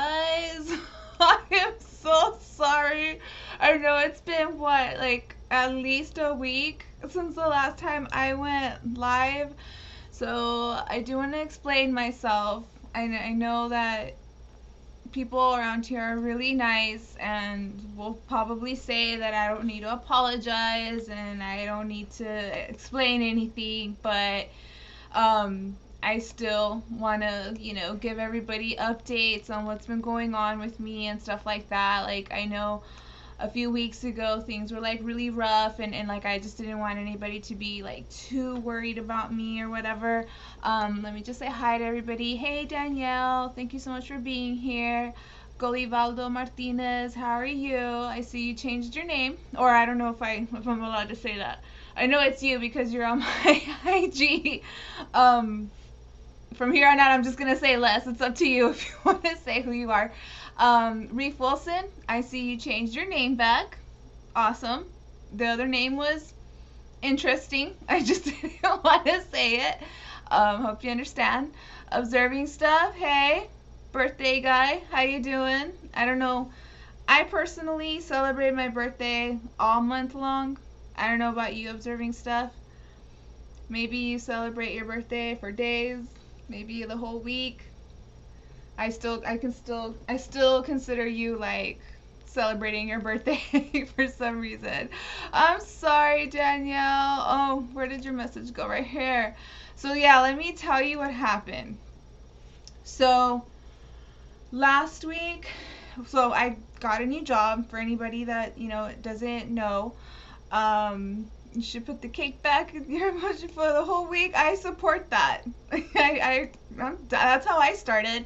guys. I am so sorry. I know it's been what, like at least a week since the last time I went live. So I do want to explain myself. I know that people around here are really nice and will probably say that I don't need to apologize and I don't need to explain anything, but I still want to, give everybody updates on what's been going on with me and stuff like that. Like, I know a few weeks ago things were like really rough, and like I just didn't want anybody to be like too worried about me or whatever. Let me just say hi to everybody. Hey Danielle, thank you so much for being here. Golivaldo Martinez, how are you? I see you changed your name, or I don't know if I'm allowed to say that. I know it's you because you're on my IG. From here on out, I'm just gonna say less. It's up to you if you want to say who you are. Reef Wilson, I see you changed your name back. Awesome. The other name was interesting. I just didn't want to say it. Hope you understand. Observing stuff. Hey, birthday guy, how you doing? I don't know. I personally celebrate my birthday all month long. I don't know about you, observing stuff. Maybe you celebrate your birthday for days, maybe the whole week. I still consider you like celebrating your birthday for some reason. I'm sorry, Danielle. Oh, where did your message go? Right here. So yeah, let me tell you what happened. So last week, I got a new job. For anybody that doesn't know, you should put the cake back in your emoji for the whole week. I support that. That's how I started.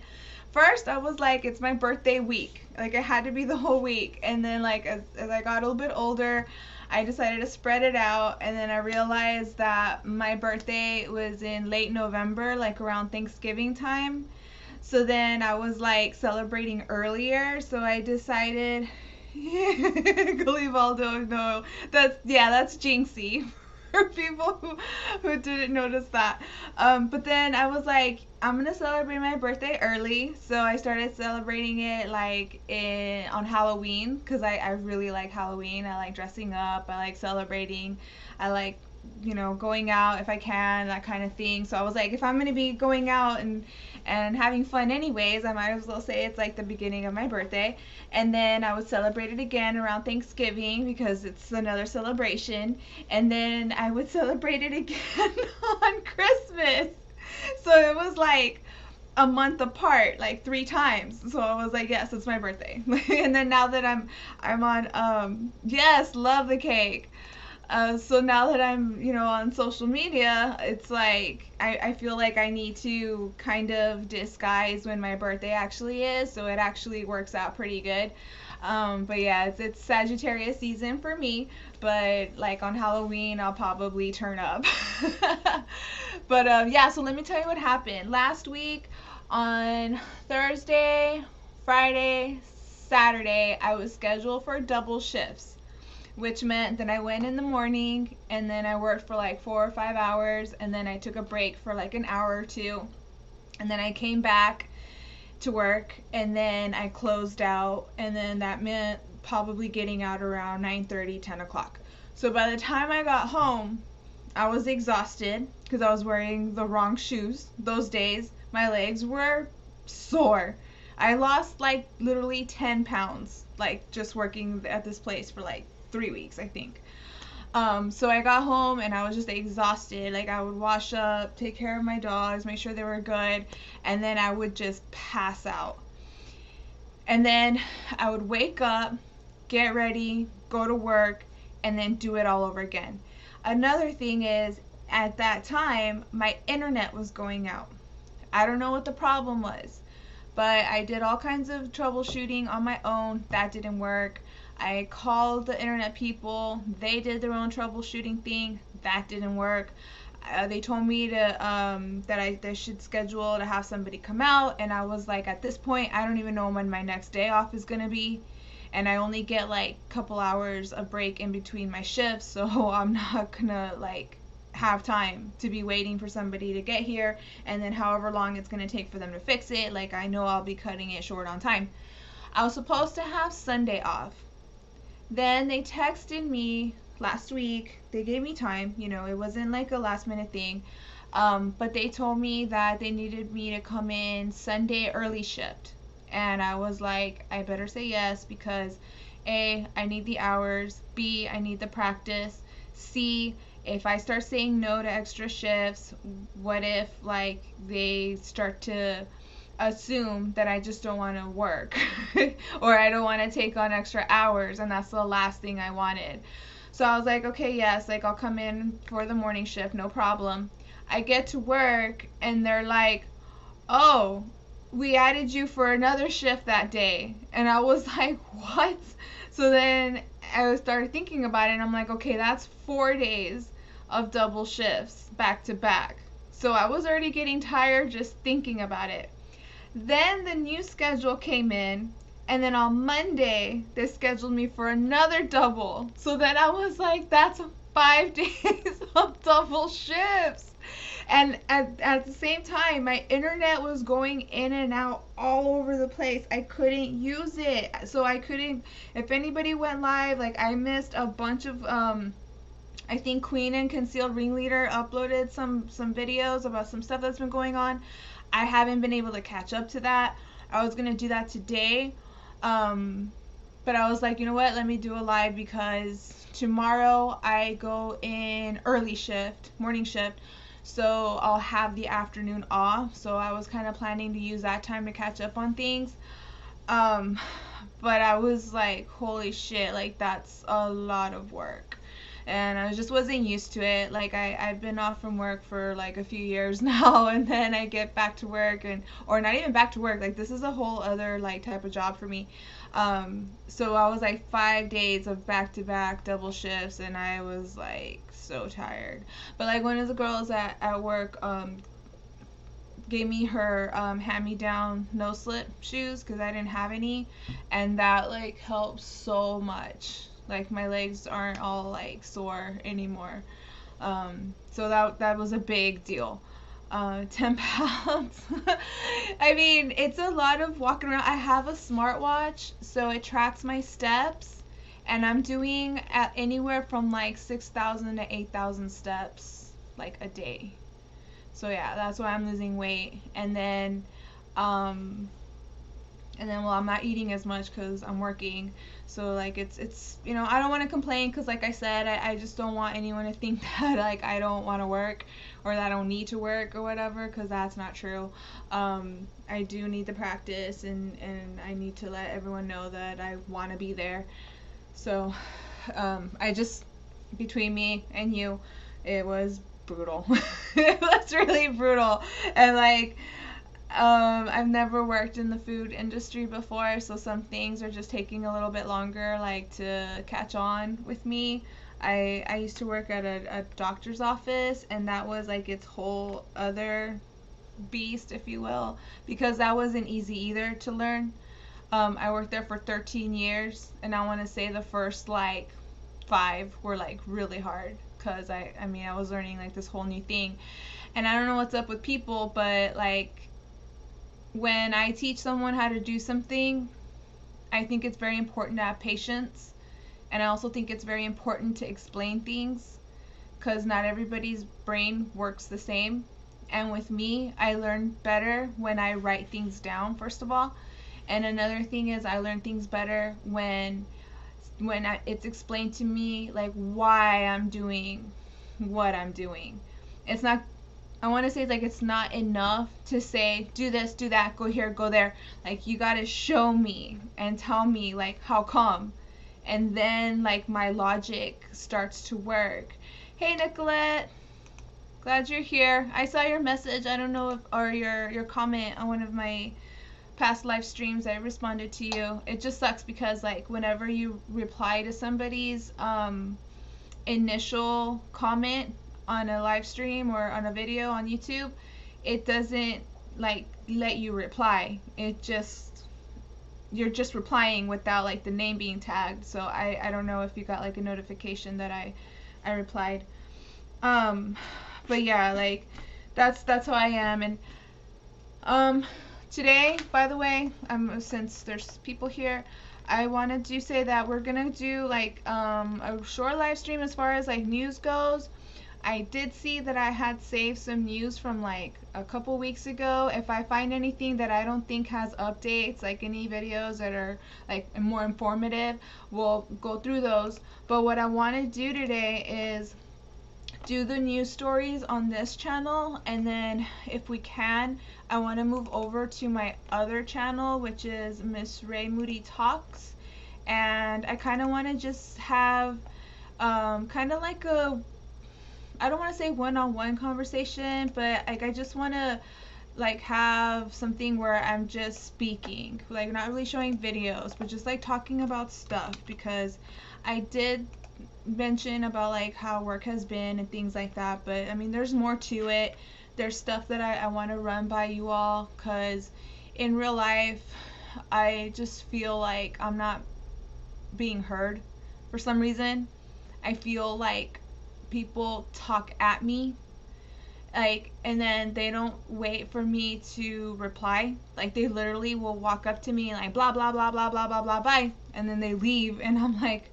First, I was like, it's my birthday week. Like, it had to be the whole week. And then, like, as I got a little bit older, I decided to spread it out. And then I realized that my birthday was in late November, like around Thanksgiving time. So then I was, like, celebrating earlier. So I decided... Golivaldo, no, that's jinxie for people who didn't notice that. But then I was like, I'm gonna celebrate my birthday early, so I started celebrating it like on Halloween, because I really like Halloween. I like dressing up, I like celebrating, I like going out if I can, that kind of thing. So I was like, if I'm gonna be going out and having fun anyways, I might as well say it's like the beginning of my birthday. And then I would celebrate it again around Thanksgiving because it's another celebration. And then I would celebrate it again on Christmas. So it was like a month apart, like 3 times. So I was like, yes, it's my birthday. And then now that I'm on, yes, love the cake. So now that I'm, on social media, it's like I feel like I need to kind of disguise when my birthday actually is, so it actually works out pretty good. But yeah, it's Sagittarius season for me, but like on Halloween, I'll probably turn up. But yeah, so let me tell you what happened. Last week on Thursday, Friday, Saturday, I was scheduled for double shifts, which meant that I went in the morning and then I worked for like 4 or 5 hours, and then I took a break for like an hour or two, and then I came back to work, and then I closed out, and then that meant probably getting out around 9:30, 10 o'clock. So by the time I got home, I was exhausted because I was wearing the wrong shoes those days. My legs were sore. I lost like literally 10 pounds, like just working at this place for like 3 weeks, I think. So I got home and I was just exhausted. Like, I would wash up, take care of my dogs, make sure they were good, and then I would just pass out. And then I would wake up, get ready, go to work, and then do it all over again. Another thing is, at that time, my internet was going out. I don't know what the problem was, but I did all kinds of troubleshooting on my own. That didn't work. I called the internet people. They did their own troubleshooting thing. That didn't work. They told me to that I should schedule to have somebody come out, and I was like, at this point, I don't even know when my next day off is gonna be, and I only get like a couple hours of break in between my shifts, so I'm not gonna like have time to be waiting for somebody to get here, and then however long it's going to take for them to fix it. Like, I know I'll be cutting it short on time. I was supposed to have Sunday off. Then they texted me last week. They gave me time, you know, it wasn't like a last minute thing. But they told me that they needed me to come in Sunday early shift. And I was like, I better say yes, because A, I need the hours, B, I need the practice, C, if I start saying no to extra shifts, what if like they start to assume that I just don't want to work or I don't want to take on extra hours, and that's the last thing I wanted. So I was like, okay, yes, like I'll come in for the morning shift, no problem. I get to work and they're like, oh, we added you for another shift that day. And I was like, what? So then I started thinking about it, and I'm like, okay, that's 4 days of double shifts back to back. So I was already getting tired just thinking about it. Then the new schedule came in, and then on Monday they scheduled me for another double. So then I was like, that's 5 days of double shifts. And at the same time, my internet was going in and out all over the place. I couldn't use it. So I couldn't, if anybody went live, like I missed a bunch of, I think Queen and Concealed Ringleader uploaded some videos about some stuff that's been going on. I haven't been able to catch up to that. I was going to do that today. But I was like, you know what, let me do a live, because tomorrow I go in early shift, morning shift. So I'll have the afternoon off. So I was kind of planning to use that time to catch up on things. But I was like, holy shit, like that's a lot of work. And I just wasn't used to it. Like I've been off from work for like a few years now, and then I get back to work, or not even back to work. Like this is a whole other like type of job for me. So I was like 5 days of back-to-back double shifts, and I was like so tired. But like one of the girls at work gave me her hand-me-down no-slip shoes because I didn't have any, and that like helped so much. Like my legs aren't all like sore anymore. So that was a big deal. 10 pounds. I mean, it's a lot of walking around. I have a smartwatch, so it tracks my steps, and I'm doing at anywhere from like 6,000 to 8,000 steps like a day. So yeah, that's why I'm losing weight. And then well, I'm not eating as much because I'm working. So like it's you know, I don't want to complain, because like I said, I just don't want anyone to think that like I don't want to work or that I don't need to work or whatever, because that's not true. I do need the practice, and I need to let everyone know that I want to be there. So I just, between me and you, it was brutal. It was really brutal. And like I've never worked in the food industry before, so some things are just taking a little bit longer like to catch on with me. I used to work at a doctor's office, and that was like its whole other beast, if you will, because that wasn't easy either to learn. I worked there for 13 years, and I want to say the first like 5 were like really hard, because I mean I was learning like this whole new thing. And I don't know what's up with people, but like when I teach someone how to do something, I think it's very important to have patience. And I also think it's very important to explain things, because not everybody's brain works the same. And with me, I learn better when I write things down, first of all. And another thing is I learn things better when it's explained to me like why I'm doing what I'm doing. It's not, I want to say like it's not enough to say do this, do that, go here, go there. Like you got to show me and tell me like how come. And then like my logic starts to work. Hey Nicolette, glad you're here. I saw your message. I don't know if, or your comment on one of my past live streams. I responded to you. It just sucks because like whenever you reply to somebody's initial comment on a live stream or on a video on YouTube, it doesn't like let you reply. It just, you're just replying without like the name being tagged. So I don't know if you got like a notification that I replied. But yeah, like that's how I am. And today, by the way, since there's people here, I wanted to say that we're gonna do like a short live stream as far as like news goes. I did see that I had saved some news from like a couple weeks ago. If I find anything that I don't think has updates, like any videos that are like more informative, we'll go through those. But what I want to do today is do the news stories on this channel, and then if we can, I want to move over to my other channel, which is MissRaeMoody Talks, and I kind of want to just have kind of like a, I don't want to say one-on-one conversation, but like I just want to like have something where I'm just speaking, like not really showing videos, but just like talking about stuff, because I did mention about like how work has been and things like that, but I mean there's more to it. There's stuff that I want to run by you all, because in real life I just feel like I'm not being heard for some reason. I feel like people talk at me, like, and then they don't wait for me to reply. Like they literally will walk up to me and like blah blah blah blah blah blah blah bye, and then they leave, and I'm like,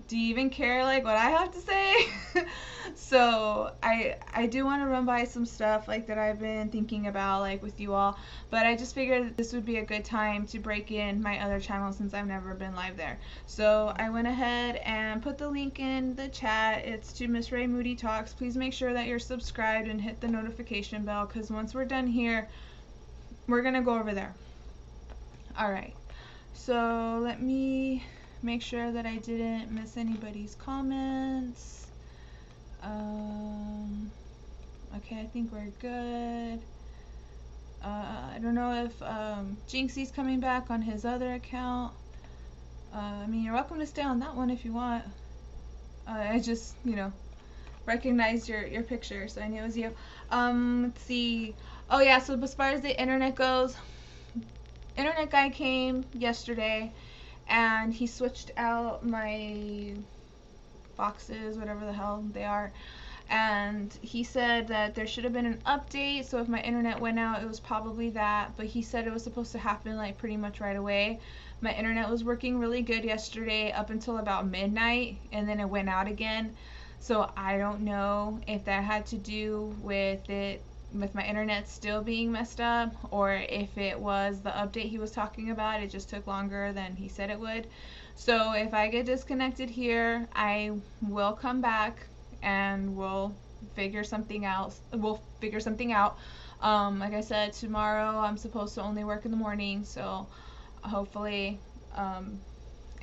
do you even care like what I have to say? So I do want to run by some stuff like that I've been thinking about like with you all, but I just figured this would be a good time to break in my other channel since I've never been live there. So I went ahead and put the link in the chat. It's to MissRaeMoody Talks. Please make sure that you're subscribed and hit the notification bell, because once we're done here, we're gonna go over there. Alright, so let me make sure that I didn't miss anybody's comments. Okay, I think we're good. I don't know if Jinxie's coming back on his other account. I mean, you're welcome to stay on that one if you want. I just, you know, recognized your picture, so I knew it was you. Let's see. Oh yeah, so as far as the internet goes, internet guy came yesterday, and he switched out my boxes, whatever the hell they are, and he said that there should have been an update, so if my internet went out, it was probably that, but he said it was supposed to happen like pretty much right away. My internet was working really good yesterday up until about midnight, and then it went out again, so I don't know if that had to do with my internet still being messed up, or if it was the update he was talking about, it just took longer than he said it would. So if I get disconnected here, I will come back and we'll figure something out. Like I said, tomorrow I'm supposed to only work in the morning, so hopefully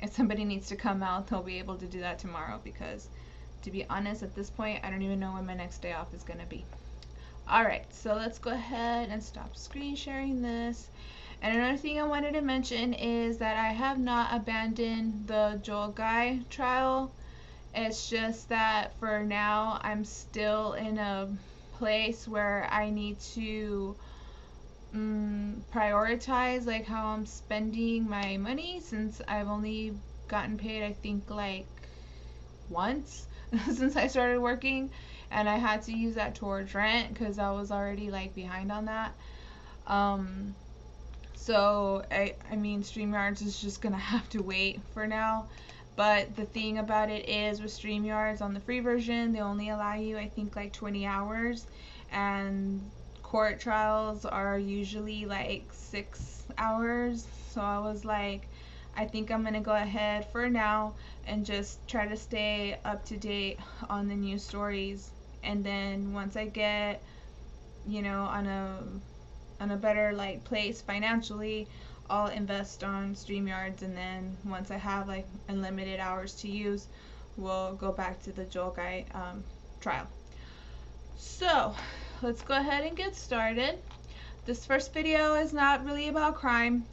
if somebody needs to come out, they'll be able to do that tomorrow, because to be honest, at this point, I don't even know when my next day off is going to be. Alright, so let's go ahead and stop screen sharing this. And another thing I wanted to mention is that I have not abandoned the Joel Guy trial. It's just that for now I'm still in a place where I need to prioritize like how I'm spending my money, since I've only gotten paid I think like once since I started working, and I had to use that towards rent because I was already like behind on that. So I mean StreamYards is just gonna have to wait for now. But the thing about it is, with StreamYards on the free version, they only allow you I think like 20 hours, and court trials are usually like 6 hours. So I was like, I think I'm gonna go ahead for now and just try to stay up to date on the news stories, and then once I get, you know, on a better like place financially, I'll invest on StreamYards, and then once I have like unlimited hours to use, we'll go back to the Joel Guy trial. So let's go ahead and get started. This first video is not really about crime.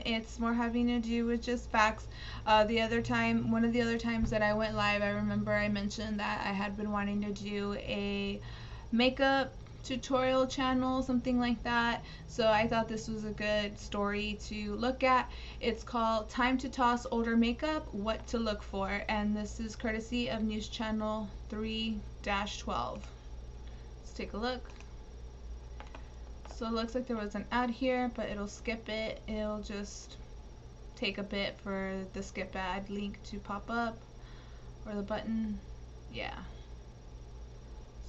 It's more having to do with just facts. One of the other times that I went live, I remember I mentioned that I had been wanting to do a makeup tutorial channel, something like that. So I thought this was a good story to look at. It's called Time to Toss Older Makeup, What to Look For, and this is courtesy of News Channel 3-12. Let's take a look. So it looks like there was an ad here, but it'll skip it. It'll just take a bit for the skip ad link to pop up, or the button. Yeah.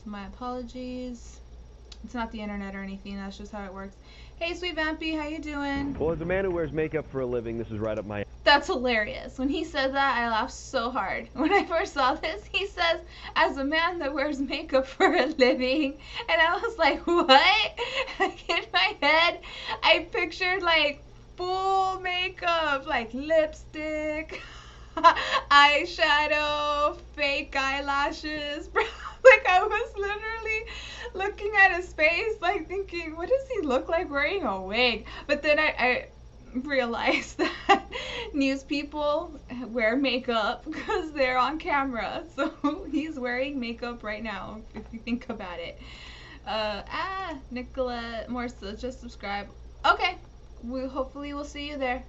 So my apologies. It's not the internet or anything, that's just how it works. Hey Sweet Vampy, how you doing? Well, as a man who wears makeup for a living, this is right up my... That's hilarious. When he said that, I laughed so hard. When I first saw this, he says, as a man that wears makeup for a living. And I was like, what? In my head, I pictured like full makeup, like lipstick, eyeshadow, fake eyelashes. Like I was literally looking at his face, like thinking, what does he look like wearing a wig? But then I realized that news people wear makeup because they're on camera. So he's wearing makeup right now, if you think about it. Nicolette Morsa, just subscribe. Okay, hopefully we'll see you there.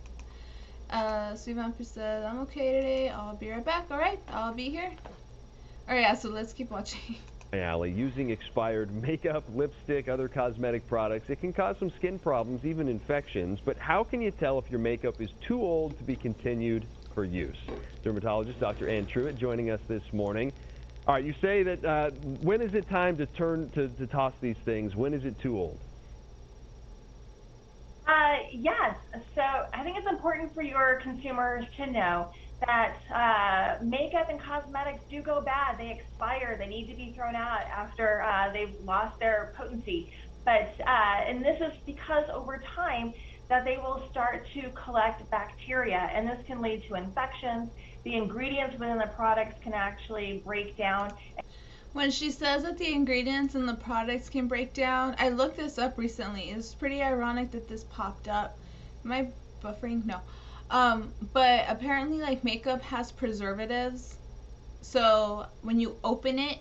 Sweet Vampire says, I'm okay today. I'll be right back. Alright, I'll be here. Alright, yeah, so let's keep watching. Alley, using expired makeup, lipstick, other cosmetic products, it can cause some skin problems, even infections. But how can you tell if your makeup is too old to be continued for use? Dermatologist Dr. Ann Truitt joining us this morning. All right, you say that when is it time to to toss these things? When is it too old? Yes. So I think it's important for your consumers to know that makeup and cosmetics do go bad. They expire. They need to be thrown out after they've lost their potency. But and this is because over time that they will start to collect bacteria, and this can lead to infections. The ingredients within the products can actually break down. When she says that the ingredients in the products can break down, I looked this up recently. It's pretty ironic that this popped up. Am I buffering? No. But apparently, like, makeup has preservatives. So when you open it,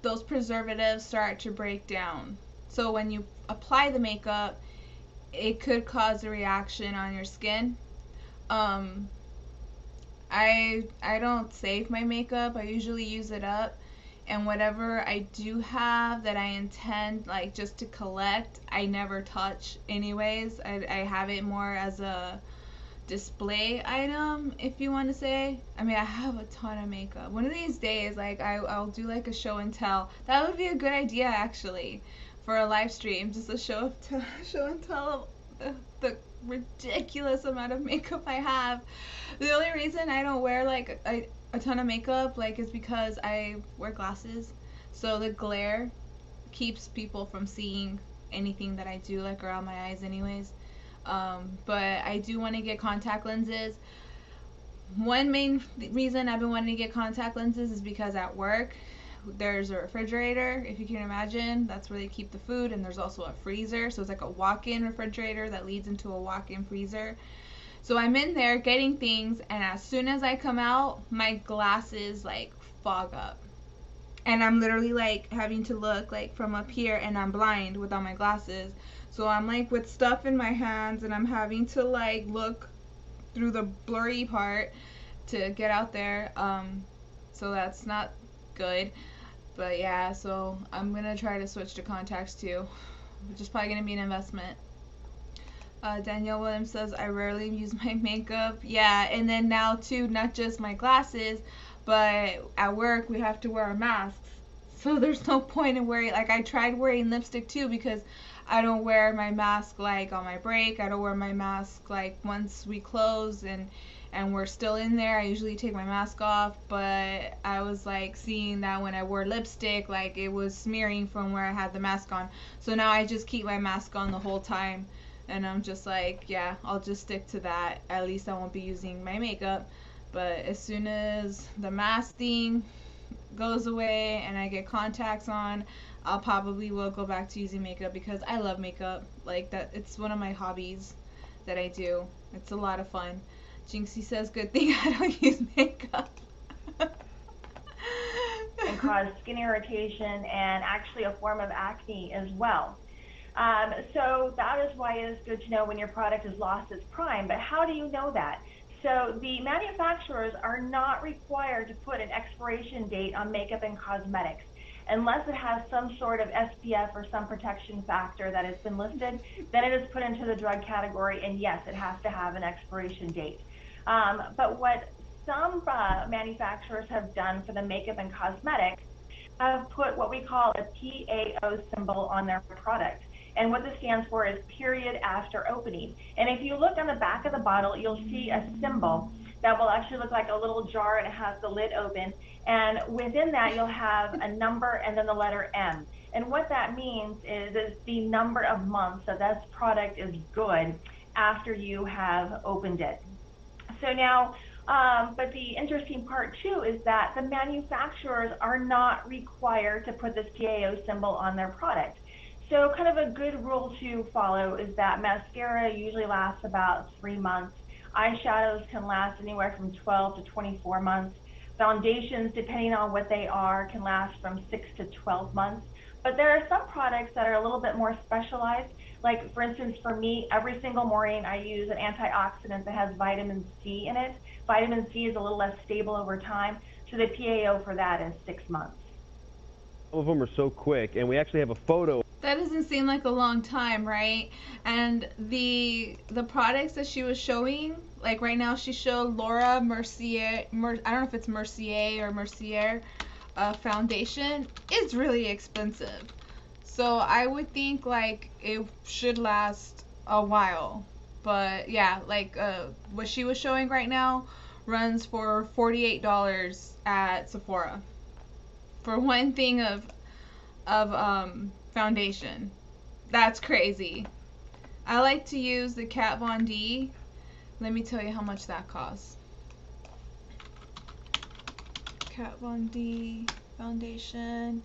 those preservatives start to break down. So when you apply the makeup, it could cause a reaction on your skin. I don't save my makeup. I usually use it up, and whatever I do have that I intend like just to collect, I never touch anyways. I have it more as a display item, if you want to say. I mean, I have a ton of makeup. One of these days, like I'll do like a show and tell. That would be a good idea actually for a live stream, just a show and tell of the ridiculous amount of makeup I have. The only reason I don't wear like a ton of makeup like is because I wear glasses, so the glare keeps people from seeing anything that I do like around my eyes anyways. But I do want to get contact lenses. One main reason I've been wanting to get contact lenses is because at work there's a refrigerator, if you can imagine. That's where they keep the food, and there's also a freezer, so it's like a walk-in refrigerator that leads into a walk-in freezer. So I'm in there getting things, and as soon as I come out, my glasses like fog up, and I'm literally like having to look like from up here, and I'm blind without my glasses. So I'm like with stuff in my hands, and I'm having to like look through the blurry part to get out there. So that's not good. But yeah, so I'm gonna try to switch to contacts too, which is probably gonna be an investment. Danielle Williams says, I rarely use my makeup. Yeah, and then now too, not just my glasses, but at work we have to wear masks. So there's no point in wearing, like I tried wearing lipstick too because I don't wear my mask like on my break. I don't wear my mask like once we close and we're still in there. I usually take my mask off, but I was like seeing that when I wore lipstick, like it was smearing from where I had the mask on. So now I just keep my mask on the whole time, and I'm just like, yeah, I'll just stick to that. At least I won't be using my makeup. But as soon as the mask thing goes away and I get contacts on, I'll probably will go back to using makeup because I love makeup. Like that, it's one of my hobbies that I do. It's a lot of fun. Jinxie says, good thing I don't use makeup. cause skin irritation and actually a form of acne as well. So that is why it is good to know when your product has lost its prime. But how do you know that? So the manufacturers are not required to put an expiration date on makeup and cosmetics unless it has some sort of SPF or some protection factor that has been listed. Then it is put into the drug category, and yes, it has to have an expiration date. But what some manufacturers have done for the makeup and cosmetics have put what we call a PAO symbol on their product. And what this stands for is period after opening. And if you look on the back of the bottle, you'll see a symbol that will actually look like a little jar, and it has the lid open. And within that, you'll have a number and then the letter M. And what that means is the number of months that this product is good after you have opened it. So now, but the interesting part too is that the manufacturers are not required to put this PAO symbol on their product. So kind of a good rule to follow is that mascara usually lasts about 3 months. Eyeshadows can last anywhere from 12 to 24 months. Foundations, depending on what they are, can last from 6 to 12 months. But there are some products that are a little bit more specialized. Like, for instance, for me, every single morning I use an antioxidant that has vitamin C in it. Vitamin C is a little less stable over time, so the PAO for that is 6 months. Some of them are so quick, and we actually have a photo. That doesn't seem like a long time, right? And the products that she was showing, like right now she showed Laura Mercier, I don't know if it's Mercier or Mercier foundation. It's really expensive. So I would think like it should last a while. But yeah, like what she was showing right now runs for $48 at Sephora for one thing of foundation. That's crazy. I like to use the Kat Von D. Let me tell you how much that costs. Kat Von D foundation.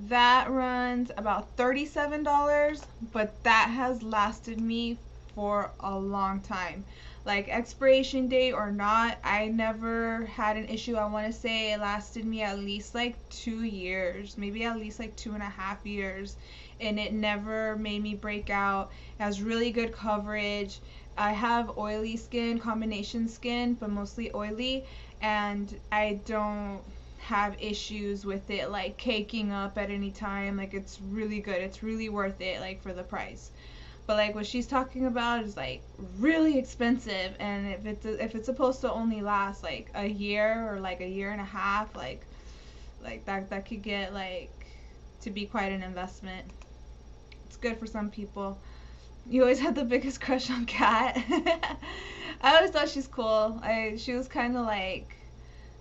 That runs about $37, but that has lasted me for a long time. Like expiration date or not, I never had an issue. I want to say it lasted me at least like 2 years, maybe at least like 2.5 years, and it never made me break out. It has really good coverage. I have oily skin, combination skin, but mostly oily, and I don't have issues with it like caking up at any time. Like it's really good. It's really worth it, like for the price. But like what she's talking about is like really expensive, and if it's supposed to only last like a year or like a year and a half, like that could get like to be quite an investment. It's good for some people. You always had the biggest crush on Kat. I always thought she's cool. She was kind of like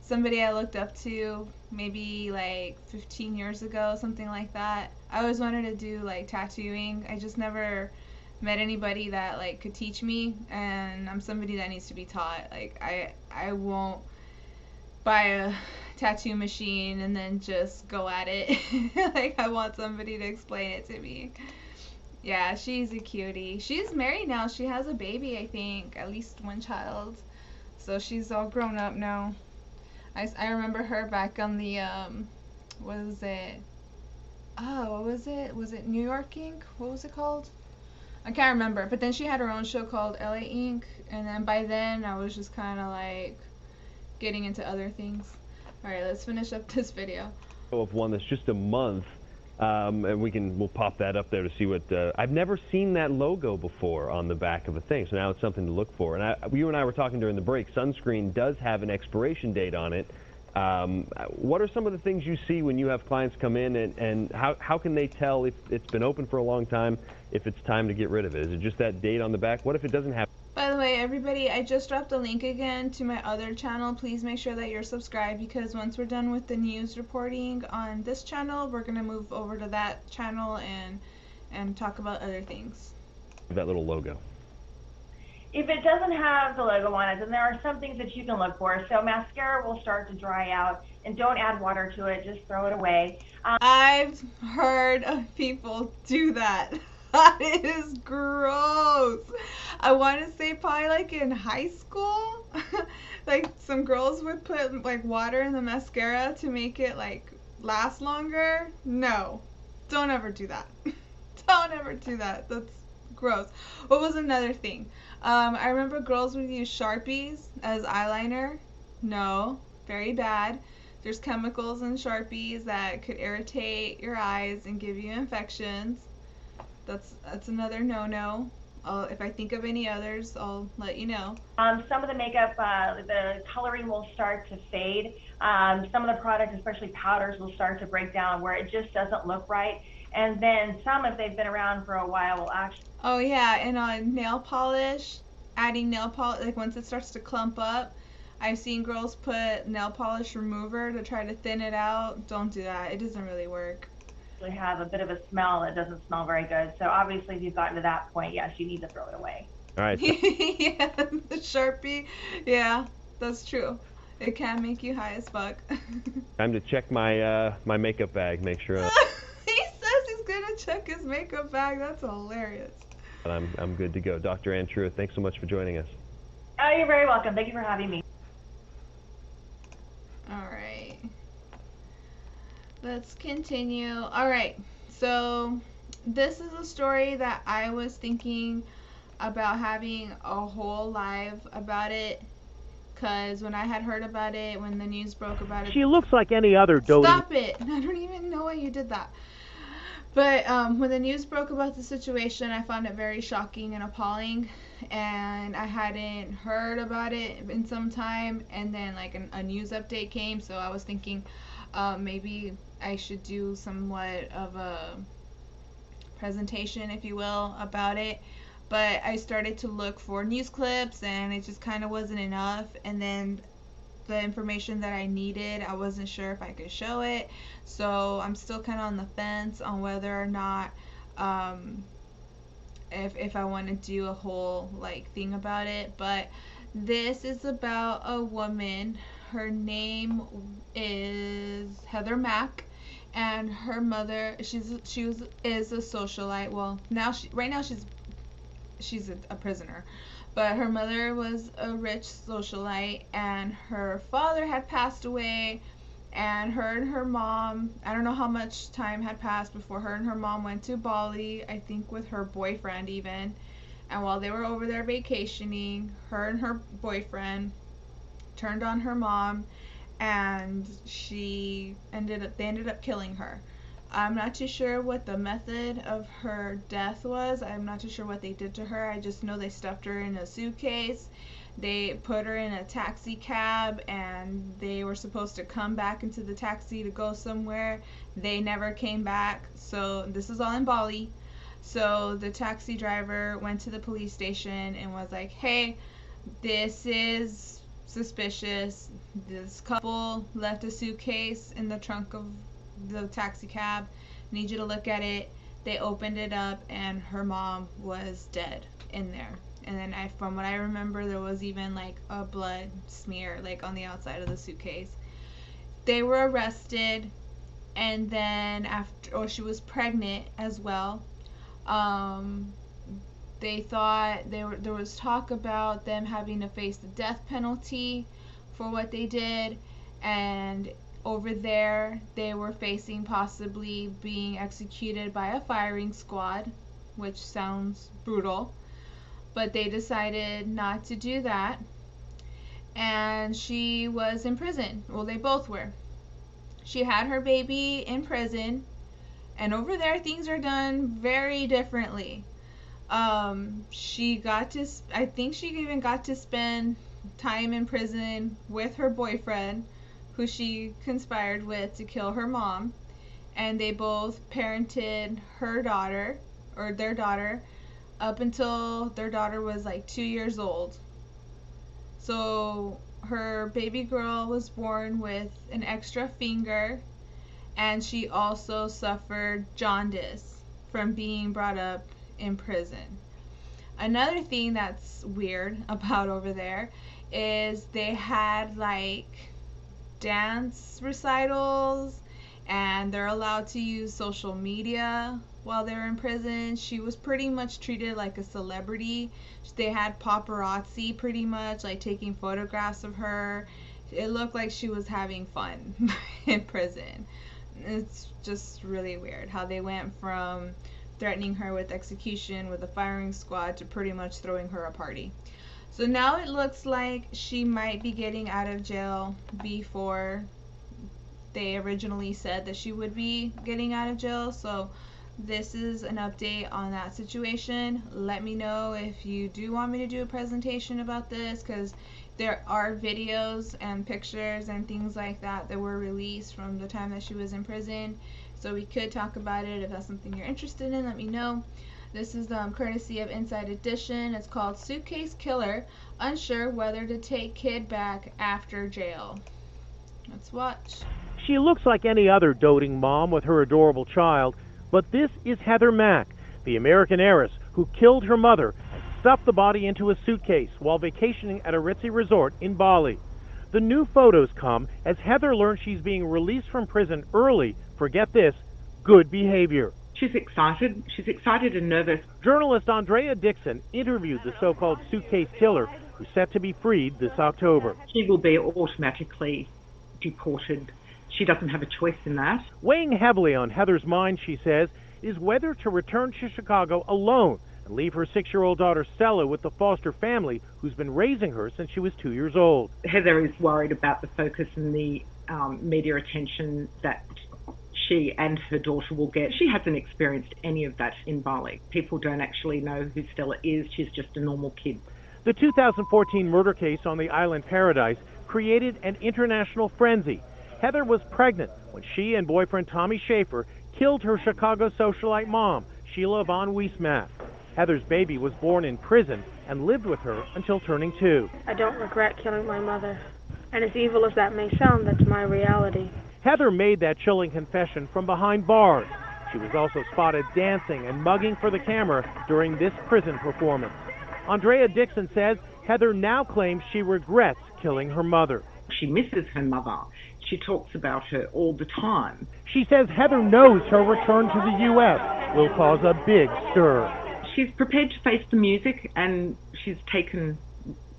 somebody I looked up to maybe like 15 years ago, something like that. I always wanted to do like tattooing. I just never met anybody that like could teach me, and I'm somebody that needs to be taught. Like I won't buy a tattoo machine and then just go at it. Like I want somebody to explain it to me. Yeah, she's a cutie. She's married now. She has a baby, I think, at least one child. So she's all grown up now. I remember her back on the what was it? Oh, what was it? Was it New York Inc? What was it called? I can't remember. But then she had her own show called LA Inc. And then by then I was just kind of like getting into other things. All right, let's finish up this video. Of one that's just a month, and we'll pop that up there to see what. I've never seen that logo before on the back of a thing, so now it's something to look for. And you and I were talking during the break. Sunscreen does have an expiration date on it. What are some of the things you see when you have clients come in, and how can they tell if it's been open for a long time, if it's time to get rid of it? Is it just that date on the back? What if it doesn't have? By the way, everybody, I just dropped a link again to my other channel. Please make sure that you're subscribed, because once we're done with the news reporting on this channel, we're going to move over to that channel and talk about other things. That little logo. If it doesn't have the logo on it, then there are some things that you can look for. So mascara will start to dry out, and don't add water to it, just throw it away. I've heard of people do that. That is gross. I want to say probably like in high school, like some girls would put like water in the mascara to make it like last longer. No, don't ever do that. Don't ever do that. That's gross. What was another thing? I remember girls would use Sharpies as eyeliner. No, very bad. There's chemicals in Sharpies that could irritate your eyes and give you infections. That's another no-no. If I think of any others, I'll let you know. Some of the makeup, the coloring will start to fade. Some of the products, especially powders, will start to break down where it just doesn't look right. And then some, if they've been around for a while, will actually... Oh yeah, and on nail polish, adding nail polish, like once it starts to clump up, I've seen girls put nail polish remover to try to thin it out. Don't do that. It doesn't really work. have a bit of a smell that doesn't smell very good. So obviously, if you've gotten to that point, yes, you need to throw it away. All right. Yeah, the Sharpie. Yeah, that's true. It can make you high as fuck. Time to check my my makeup bag. Make sure. He says he's gonna check his makeup bag. That's hilarious. But I'm good to go. Dr. Ann Truitt, thanks so much for joining us. Oh, you're very welcome. Thank you for having me. All right. Let's continue. All right. So this is a story that I was thinking about having a whole live about it, because when I had heard about it, when the news broke about it. She looks like any other doty. Stop it! I don't even know why you did that. But when the news broke about the situation, I found it very shocking and appalling, and I hadn't heard about it in some time, and then like a news update came, so I was thinking maybe I should do somewhat of a presentation, if you will, about it. But I started to look for news clips, and it just kind of wasn't enough, and then the information that I needed, I wasn't sure if I could show it, so I'm still kind of on the fence on whether or not if I want to do a whole like thing about it. But this is about a woman. Her name is Heather Mack, and her mother, is a socialite. Well, right now she's a prisoner. But her mother was a rich socialite, and her father had passed away, and her and her mom, I don't know how much time had passed before her and her mom went to Bali, I think with her boyfriend even. And while they were over there vacationing, her and her boyfriend turned on her mom, and they ended up killing her. I'm not too sure what the method of her death was. I'm not too sure what they did to her. I just know they stuffed her in a suitcase. They put her in a taxi cab, and they were supposed to come back into the taxi to go somewhere. They never came back. So this is all in Bali. So the taxi driver went to the police station and was like, hey, this is suspicious. This couple left a suitcase in the trunk of the taxi cab. Need you to look at it. They opened it up, and her mom was dead in there. And then from what I remember, there was even like a blood smear like on the outside of the suitcase. They were arrested, and then she was pregnant as well. They thought there was talk about them having to face the death penalty for what they did, and over there they were facing possibly being executed by a firing squad, which sounds brutal, but they decided not to do that, and she was in prison. Well, they both were. She had her baby in prison, and over there things are done very differently. I think she even got to spend time in prison with her boyfriend, who she conspired with to kill her mom, and they both parented their daughter up until their daughter was like 2 years old. So her baby girl was born with an extra finger, and she also suffered jaundice from being brought up in prison. Another thing that's weird about over there is they had like dance recitals, and they're allowed to use social media while they were in prison. She was pretty much treated like a celebrity. They had paparazzi pretty much, like taking photographs of her. It looked like she was having fun in prison. It's just really weird how they went from threatening her with execution with a firing squad to pretty much throwing her a party. So now it looks like she might be getting out of jail before they originally said that she would be getting out of jail. So this is an update on that situation. Let me know if you do want me to do a presentation about this, because there are videos and pictures and things like that that were released from the time that she was in prison. So we could talk about it. If that's something you're interested in, let me know. This is courtesy of Inside Edition. It's called Suitcase Killer, Unsure Whether to Take Kid Back After Jail. Let's watch. She looks like any other doting mom with her adorable child, but this is Heather Mack, the American heiress who killed her mother and stuffed the body into a suitcase while vacationing at a ritzy resort in Bali. The new photos come as Heather learns she's being released from prison early for, get this, good behavior. She's excited and nervous. Journalist Andrea Dixon interviewed the so-called suitcase killer, who's set to be freed this October. She will be automatically deported. She doesn't have a choice in that. Weighing heavily on Heather's mind, she says, is whether to return to Chicago alone and leave her 6-year-old daughter Stella with the foster family who's been raising her since she was 2 years old. Heather is worried about the focus and the media attention that she and her daughter will get. She hasn't experienced any of that in Bali. People don't actually know who Stella is. She's just a normal kid. The 2014 murder case on the island Paradise created an international frenzy. Heather was pregnant when she and boyfriend Tommy Schaefer killed her Chicago socialite mom, Sheila Von Wiesmath. Heather's baby was born in prison and lived with her until turning 2. I don't regret killing my mother. And as evil as that may sound, that's my reality. Heather made that chilling confession from behind bars. She was also spotted dancing and mugging for the camera during this prison performance. Andrea Dixon says Heather now claims she regrets killing her mother. She misses her mother. She talks about her all the time. She says Heather knows her return to the U.S. will cause a big stir. She's prepared to face the music, and she's taken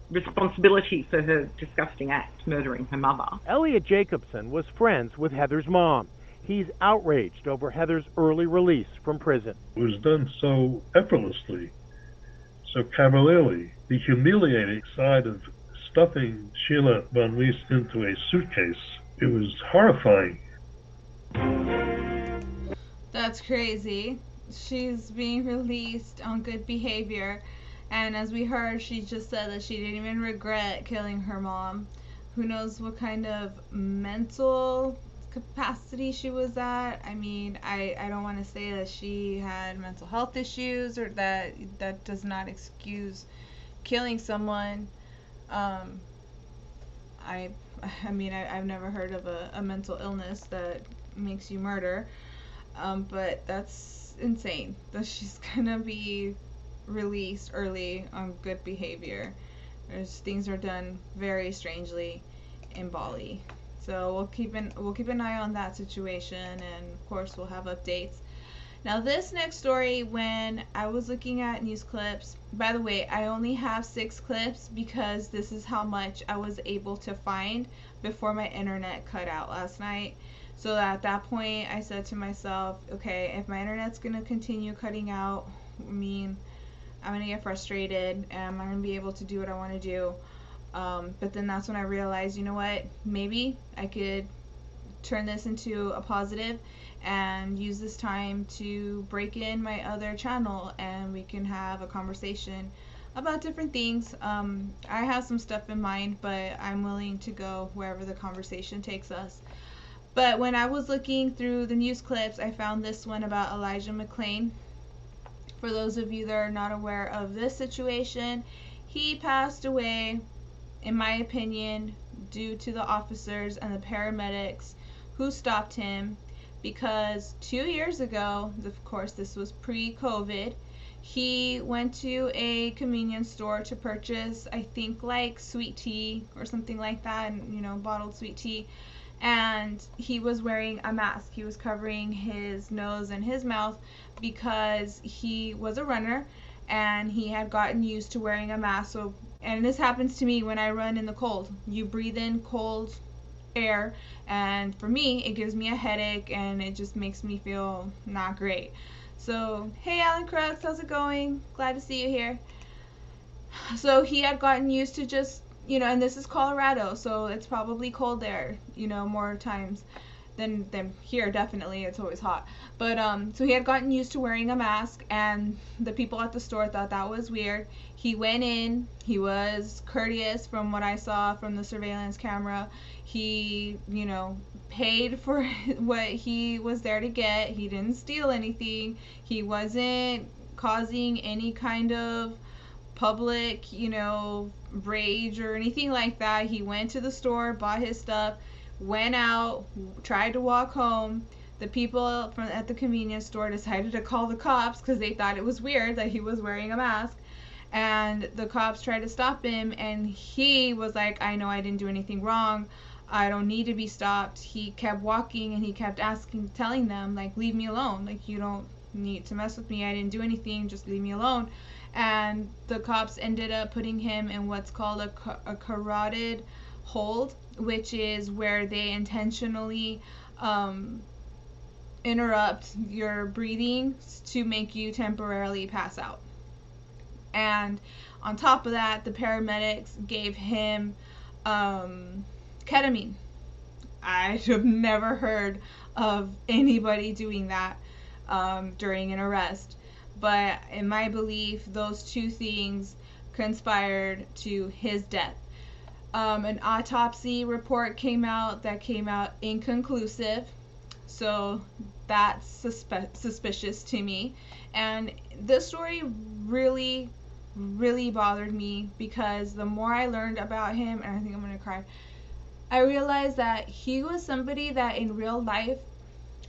responsibility for her disgusting act, murdering her mother. Elliot Jacobson was friends with Heather's mom. He's outraged over Heather's early release from prison. It was done so effortlessly, so cavalierly. The humiliating side of stuffing Sheila Von Wies into a suitcase, it was horrifying. That's crazy. She's being released on good behavior. And as we heard, she just said that she didn't even regret killing her mom. Who knows what kind of mental capacity she was at. I mean, I don't want to say that she had mental health issues, or that does not excuse killing someone. I've never heard of a mental illness that makes you murder. But that's insane that she's gonna be released early on good behavior. Things are done very strangely in Bali. So we'll keep an eye on that situation, and of course we'll have updates. Now this next story, when I was looking at news clips, by the way, I only have 6 clips because this is how much I was able to find before my internet cut out last night. So at that point I said to myself, okay, if my internet's gonna continue cutting out, I'm gonna get frustrated and I'm not gonna be able to do what I want to do. But then that's when I realized, you know what, maybe I could turn this into a positive and use this time to break in my other channel, and we can have a conversation about different things. I have some stuff in mind, but I'm willing to go wherever the conversation takes us. But when I was looking through the news clips, I found this one about Elijah McClain. For those of you that are not aware of this situation, he passed away, in my opinion, due to the officers and the paramedics who stopped him, because 2 years ago, of course this was pre-COVID, he went to a convenience store to purchase, I think, like sweet tea or something like that, and bottled sweet tea, and he was wearing a mask. He was covering his nose and his mouth because he was a runner and he had gotten used to wearing a mask. So, and this happens to me when I run in the cold. You breathe in cold air, and for me it gives me a headache and it just makes me feel not great. So, hey Alan Crooks, how's it going? Glad to see you here. So he had gotten used to just, and this is Colorado, so it's probably cold there, more times than here. Definitely, it's always hot. But so he had gotten used to wearing a mask, and the people at the store thought that was weird. He went in, he was courteous from what I saw from the surveillance camera. He, paid for what he was there to get. He didn't steal anything. He wasn't causing any kind of public, rage or anything like that. He went to the store, bought his stuff, went out, tried to walk home. The people at the convenience store decided to call the cops because they thought it was weird that he was wearing a mask. And the cops tried to stop him, and he was like, I know I didn't do anything wrong. I don't need to be stopped. He kept walking, and he kept telling them, like, leave me alone. Like, you don't need to mess with me. I didn't do anything. Just leave me alone. And the cops ended up putting him in what's called a carotid hold, which is where they intentionally interrupt your breathing to make you temporarily pass out. And on top of that, the paramedics gave him ketamine. I have never heard of anybody doing that during an arrest. But in my belief, those two things conspired to his death. An autopsy report came out inconclusive. So that's suspicious to me. And this story really, really bothered me because the more I learned about him, and I think I'm going to cry, I realized that he was somebody that in real life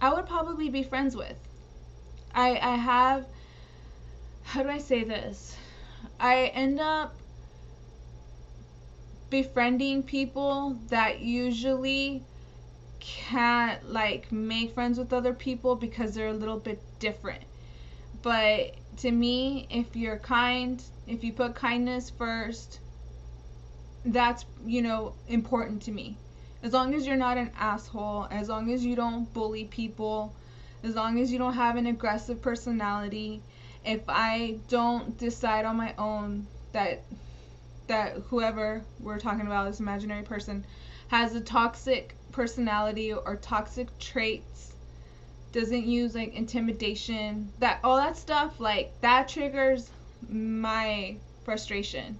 I would probably be friends with. I have, how do I say this? I end up befriending people that usually can't make friends with other people because they're a little bit different. But to me, if you're kind, if you put kindness first, that's, important to me. As long as you're not an asshole, as long as you don't bully people, as long as you don't have an aggressive personality, if I don't decide on my own that whoever we're talking about, this imaginary person, has a toxic personality or toxic traits, doesn't use intimidation, that all that stuff, that triggers my frustration.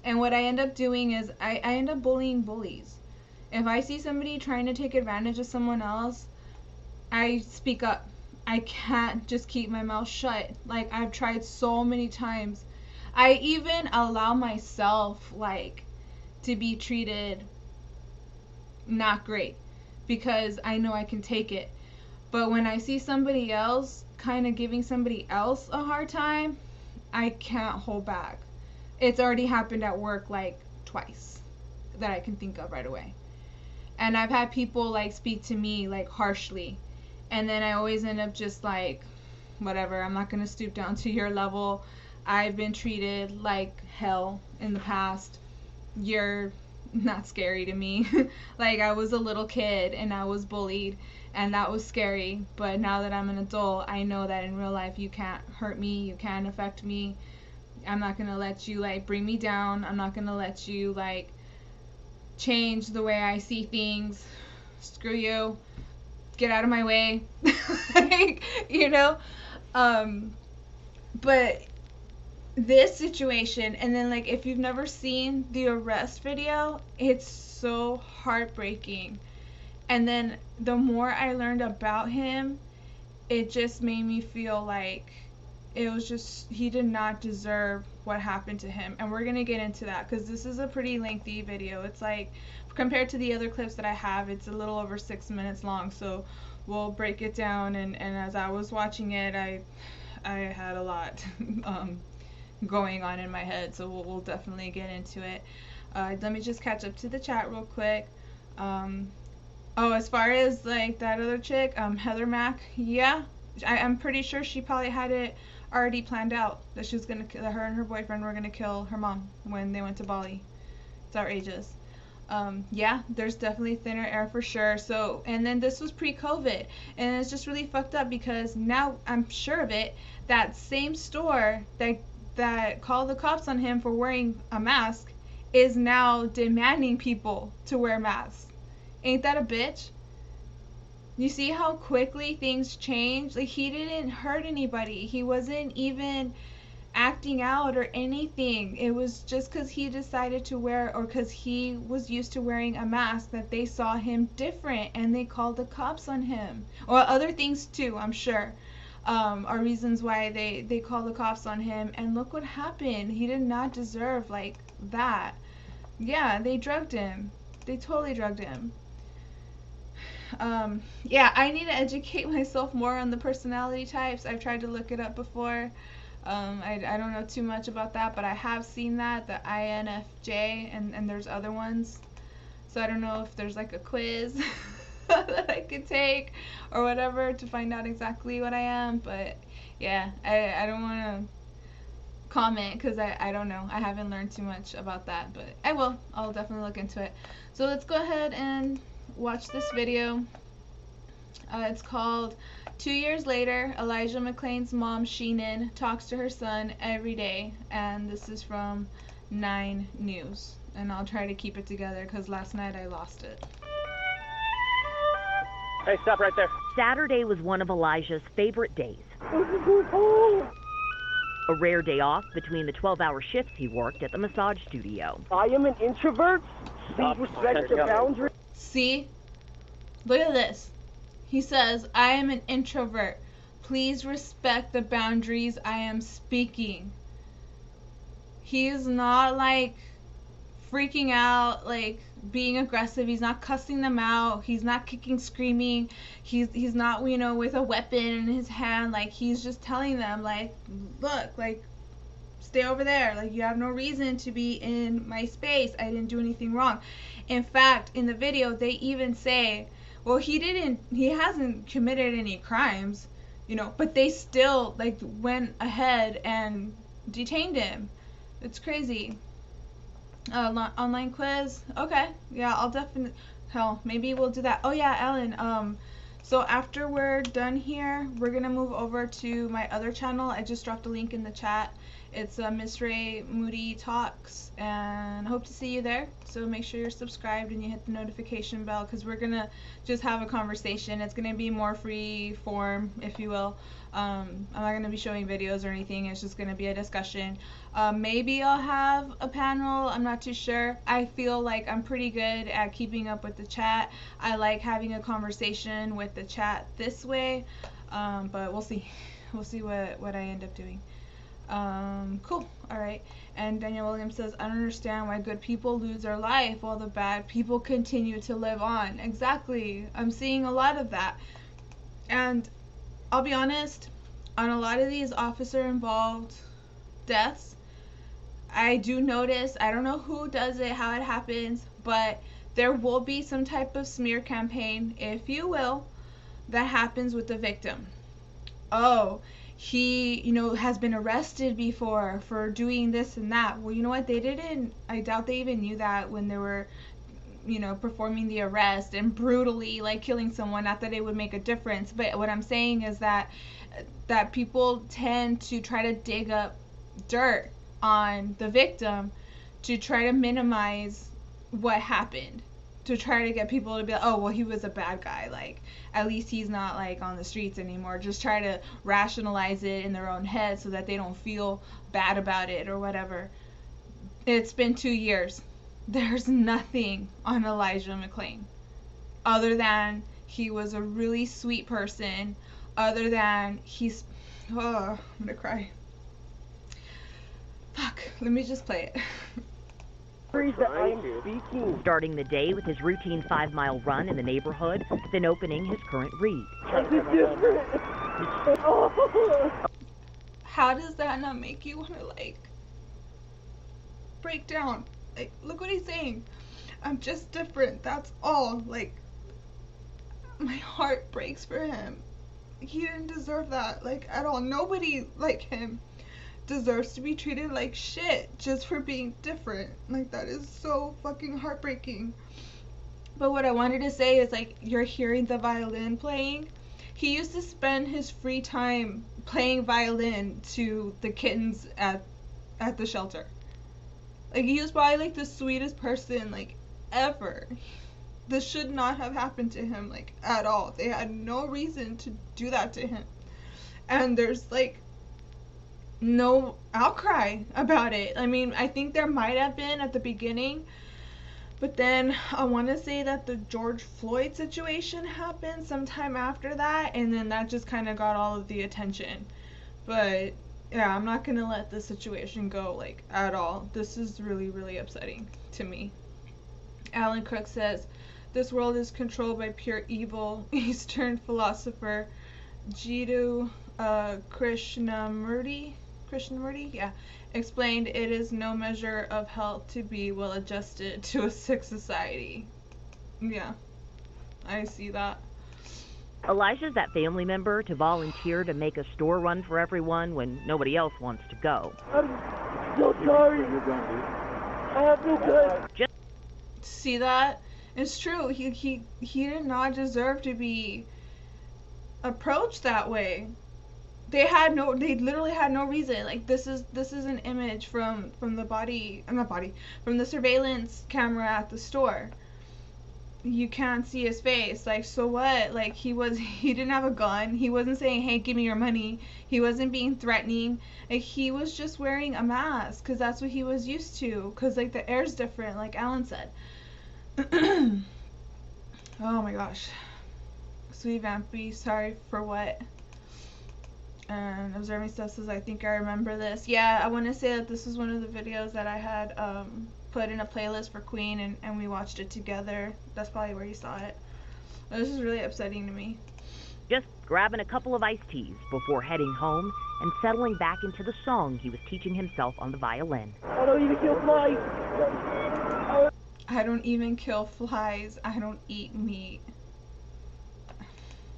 And what I end up doing is I end up bullying bullies. If I see somebody trying to take advantage of someone else, I speak up. I can't just keep my mouth shut. I've tried so many times. I even allow myself to be treated not great because I know I can take it. But when I see somebody else kind of giving somebody else a hard time, I can't hold back. It's already happened at work twice that I can think of right away. And I've had people speak to me harshly, and then I always end up just whatever, I'm not going to stoop down to your level. I've been treated like hell in the past. You're not scary to me. I was a little kid and I was bullied, and that was scary. But now that I'm an adult, I know that in real life you can't hurt me, you can't affect me. I'm not going to let you bring me down. I'm not going to let you change the way I see things. Screw you. Get out of my way. But this situation, and then if you've never seen the arrest video, it's so heartbreaking. And then the more I learned about him, it just made me feel it was just, he did not deserve what happened to him. And we're going to get into that because this is a pretty lengthy video. It's compared to the other clips that I have, it's a little over 6 minutes long. So we'll break it down. And as I was watching it, I had a lot going on in my head. So we'll definitely get into it. Let me just catch up to the chat real quick. Oh, as far as like that other chick, Heather Mack, yeah, I'm pretty sure she probably had it already planned out that she was gonna, that her and her boyfriend were gonna kill her mom when they went to Bali. It's outrageous. Yeah, there's definitely thinner air for sure. So, and then this was pre-COVID, and it's just really fucked up because now I'm sure of it. That same store that called the cops on him for wearing a mask is now demanding people to wear masks. Ain't that a bitch? You see how quickly things change? Like, he didn't hurt anybody. He wasn't even acting out or anything. It was just because he decided to wear, or because he was used to wearing a mask, that they saw him different and they called the cops on him. Or other things too, I'm sure, are reasons why they called the cops on him. And look what happened. He did not deserve like that. Yeah, they drugged him. They totally drugged him. Yeah, I need to educate myself more on the personality types. I've tried to look it up before. I don't know too much about that, but I have seen that, the INFJ, and there's other ones. So I don't know if there's like a quiz that I could take or whatever to find out exactly what I am. But yeah, I don't want to comment because I don't know. I haven't learned too much about that, but I will. I'll definitely look into it. So let's go ahead and watch this video. It's called 2 Years Later, Elijah McClain's mom, Sheenan, talks to her son every day. And this is from 9 News. And I'll try to keep it together because last night I lost it. Hey, stop right there. Saturday was one of Elijah's favorite days. A rare day off between the 12-hour shifts he worked at the massage studio. I am an introvert. Please respect the boundaries. See? Look at this. He says, I am an introvert. Please respect the boundaries I am speaking. He is not like freaking out, like being aggressive. He's not cussing them out. He's not kicking, screaming. He's not, you know, with a weapon in his hand. Like, he's just telling them, like, look, like, stay over there. Like, you have no reason to be in my space. I didn't do anything wrong. In fact, in the video, they even say, well, he hasn't committed any crimes, you know, but they still, like, went ahead and detained him. It's crazy. Online quiz? Okay. Yeah, I'll definitely, hell, maybe we'll do that. Oh, yeah, Ellen, so after we're done here, we're going to move over to my other channel. I just dropped a link in the chat. It's MissRaeMoody Talks, and hope to see you there. So make sure you're subscribed and you hit the notification bell, because we're going to just have a conversation. It's going to be more free form, if you will. I'm not going to be showing videos or anything. It's just going to be a discussion. Maybe I'll have a panel. I'm not too sure. I feel like I'm pretty good at keeping up with the chat. I like having a conversation with the chat this way, but we'll see. We'll see what I end up doing. Cool. Alright. And Daniel Williams says, I don't understand why good people lose their life while the bad people continue to live on. Exactly. I'm seeing a lot of that. And I'll be honest, on a lot of these officer-involved deaths, I do notice, I don't know who does it, how it happens, but there will be some type of smear campaign, if you will, that happens with the victim. Oh, he, you know, has been arrested before for doing this and that. Well, you know what? They didn't, I doubt they even knew that when they were, you know, performing the arrest and brutally, like, killing someone. Not that it would make a difference, but what I'm saying is that people tend to try to dig up dirt on the victim to try to minimize what happened, to try to get people to be like, oh, well, he was a bad guy, like, at least he's not, like, on the streets anymore. Just try to rationalize it in their own head so that they don't feel bad about it or whatever. It's been 2 years. There's nothing on Elijah McClain other than he was a really sweet person, other than he's, oh, I'm gonna cry. Fuck, let me just play it. Starting the day with his routine 5-mile run in the neighborhood, then opening his current read. How does that not make you want to, like, break down? Like, look what he's saying. I'm just different, that's all. Like, my heart breaks for him. He didn't deserve that, like, at all. Nobody like him deserves to be treated like shit just for being different. Like, that is so fucking heartbreaking. But what I wanted to say is, like, you're hearing the violin playing. He used to spend his free time playing violin to the kittens at the shelter. Like, he was probably, like, the sweetest person, like, ever. This should not have happened to him, like, at all. They had no reason to do that to him. And there's, like, no outcry about it. I mean, I think there might have been at the beginning, but then I want to say that the George Floyd situation happened sometime after that, and then that just kind of got all of the attention. But yeah, I'm not gonna let this situation go, like, at all. This is really, really upsetting to me. Alan Crook says, this world is controlled by pure evil. Eastern philosopher Jiddu Krishnamurti, yeah, explained it is no measure of health to be well adjusted to a sick society. Yeah, I see that. Elijah's that family member to volunteer to make a store run for everyone when nobody else wants to go. I'm so sorry. I have no guts. See that? It's true. He did not deserve to be approached that way. They literally had no reason. Like, this is an image from the surveillance camera at the store. You can't see his face. Like, so what? Like, he didn't have a gun. He wasn't saying, hey, give me your money. He wasn't being threatening. Like, he was just wearing a mask because that's what he was used to. Because, like, the air's different, like Alan said. Oh my gosh. Sweet Vampy, sorry for what? And Observing Stuff says, I think I remember this. Yeah, I want to say that this was one of the videos that I had put in a playlist for Queen, and we watched it together. That's probably where you saw it. This is really upsetting to me. Just grabbing a couple of iced teas before heading home and settling back into the song he was teaching himself on the violin. I don't even kill flies. I don't even kill flies. I don't eat meat.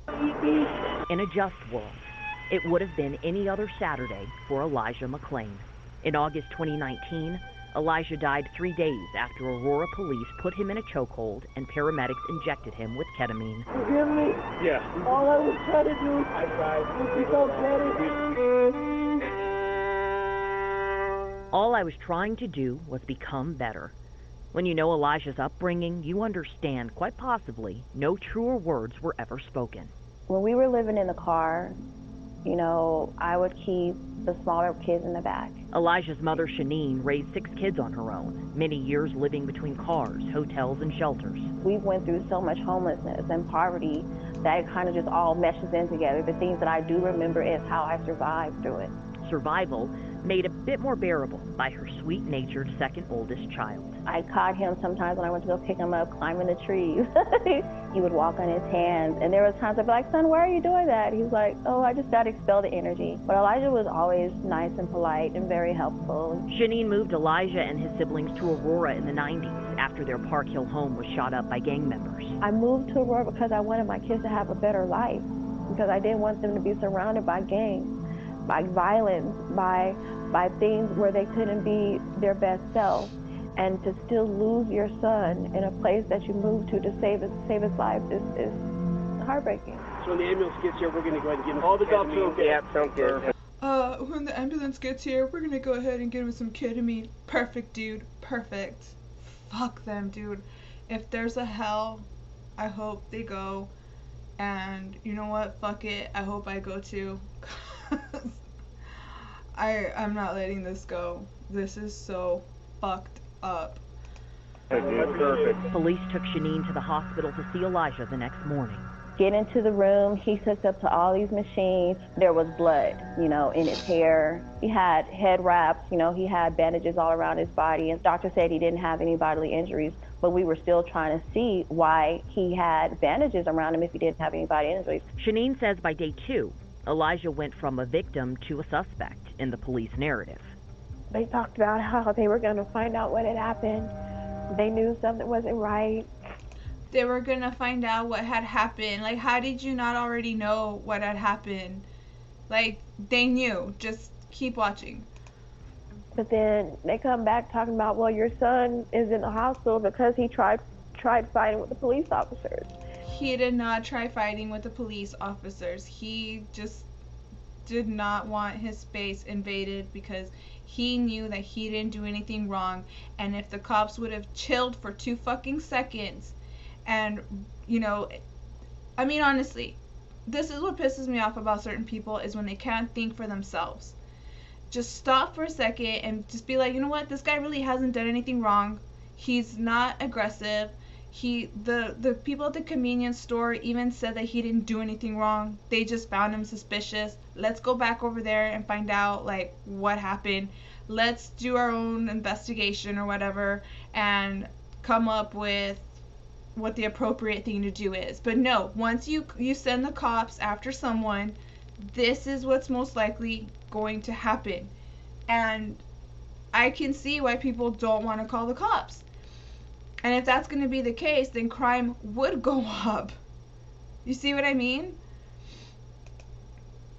In a just world, it would have been any other Saturday for Elijah McClain. In August 2019, Elijah died 3 days after Aurora police put him in a chokehold and paramedics injected him with ketamine. Forgive me? Yeah. All I was trying to do was become better. All I was trying to do was become better. When you know Elijah's upbringing, you understand, quite possibly, no truer words were ever spoken. When we were living in the car, you know, I would keep the smaller kids in the back. Elijah's mother, Shanine, raised 6 kids on her own, many years living between cars, hotels, and shelters. We went through so much homelessness and poverty that it kind of just all meshes in together. The things that I do remember is how I survived through it. Survival made a bit more bearable by her sweet-natured second oldest child. I caught him sometimes when I went to go pick him up, climbing the trees. He would walk on his hands, and there was times I'd be like, son, why are you doing that? He was like, oh, I just got to expel the energy. But Elijah was always nice and polite and very helpful. Shanine moved Elijah and his siblings to Aurora in the 90s after their Park Hill home was shot up by gang members. I moved to Aurora because I wanted my kids to have a better life, because I didn't want them to be surrounded by gangs, by violence, by things where they couldn't be their best self. And to still lose your son in a place that you moved to save his life is heartbreaking. So when the ambulance gets here, we're going to go ahead and give him all the dogs are okay. Yeah, sounds good. When the ambulance gets here, we're going to go ahead and give him some ketamine. Perfect, dude. Perfect. Fuck them, dude. If there's a hell, I hope they go. And you know what? Fuck it. I hope I go too. I'm not letting this go. This is so fucked up. Perfect. Police took Shanine to the hospital to see Elijah the next morning. Get into the room, he's hooked up to all these machines. There was blood, you know, in his hair. He had head wraps, you know, he had bandages all around his body. And the doctor said he didn't have any bodily injuries, but we were still trying to see why he had bandages around him if he didn't have any bodily injuries. Shanine says by day 2, Elijah went from a victim to a suspect in the police narrative. They talked about how they were going to find out what had happened. They knew something wasn't right. they were gonna find out what had happened. Like, how did you not already know what had happened? Like, they knew. Just keep watching. But then they come back talking about, well, your son is in the hospital because he tried fighting with the police officers. He did not try fighting with the police officers. He just did not want his space invaded because he knew that he didn't do anything wrong. And if the cops would have chilled for 2 fucking seconds and, you know, I mean, honestly, this is what pisses me off about certain people, is when they can't think for themselves. Just stop for a second and just be like, you know what, this guy really hasn't done anything wrong. He's not aggressive. The people at the convenience store even said that he didn't do anything wrong. They just found him suspicious. Let's go back over there and find out, like, what happened. Let's do our own investigation or whatever and come up with what the appropriate thing to do is. But no, once you send the cops after someone, this is what's most likely going to happen. And I can see why people don't want to call the cops. And if that's going to be the case, then crime would go up. You see what I mean?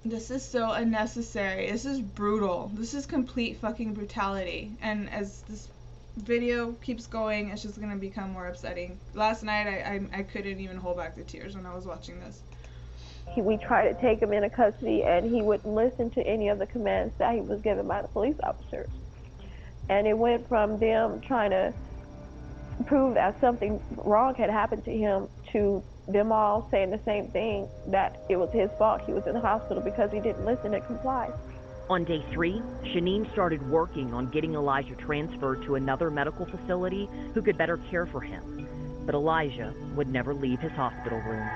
This is so unnecessary. This is brutal. This is complete fucking brutality. And as this video keeps going, it's just going to become more upsetting. Last night, I couldn't even hold back the tears when I was watching this. We tried to take him into custody, and he wouldn't listen to any of the commands that he was given by the police officers. And it went from them trying to prove that something wrong had happened to him to them all saying the same thing, that it was his fault. He was in the hospital because he didn't listen and comply. On day 3, Shanine started working on getting Elijah transferred to another medical facility who could better care for him. But Elijah would never leave his hospital room.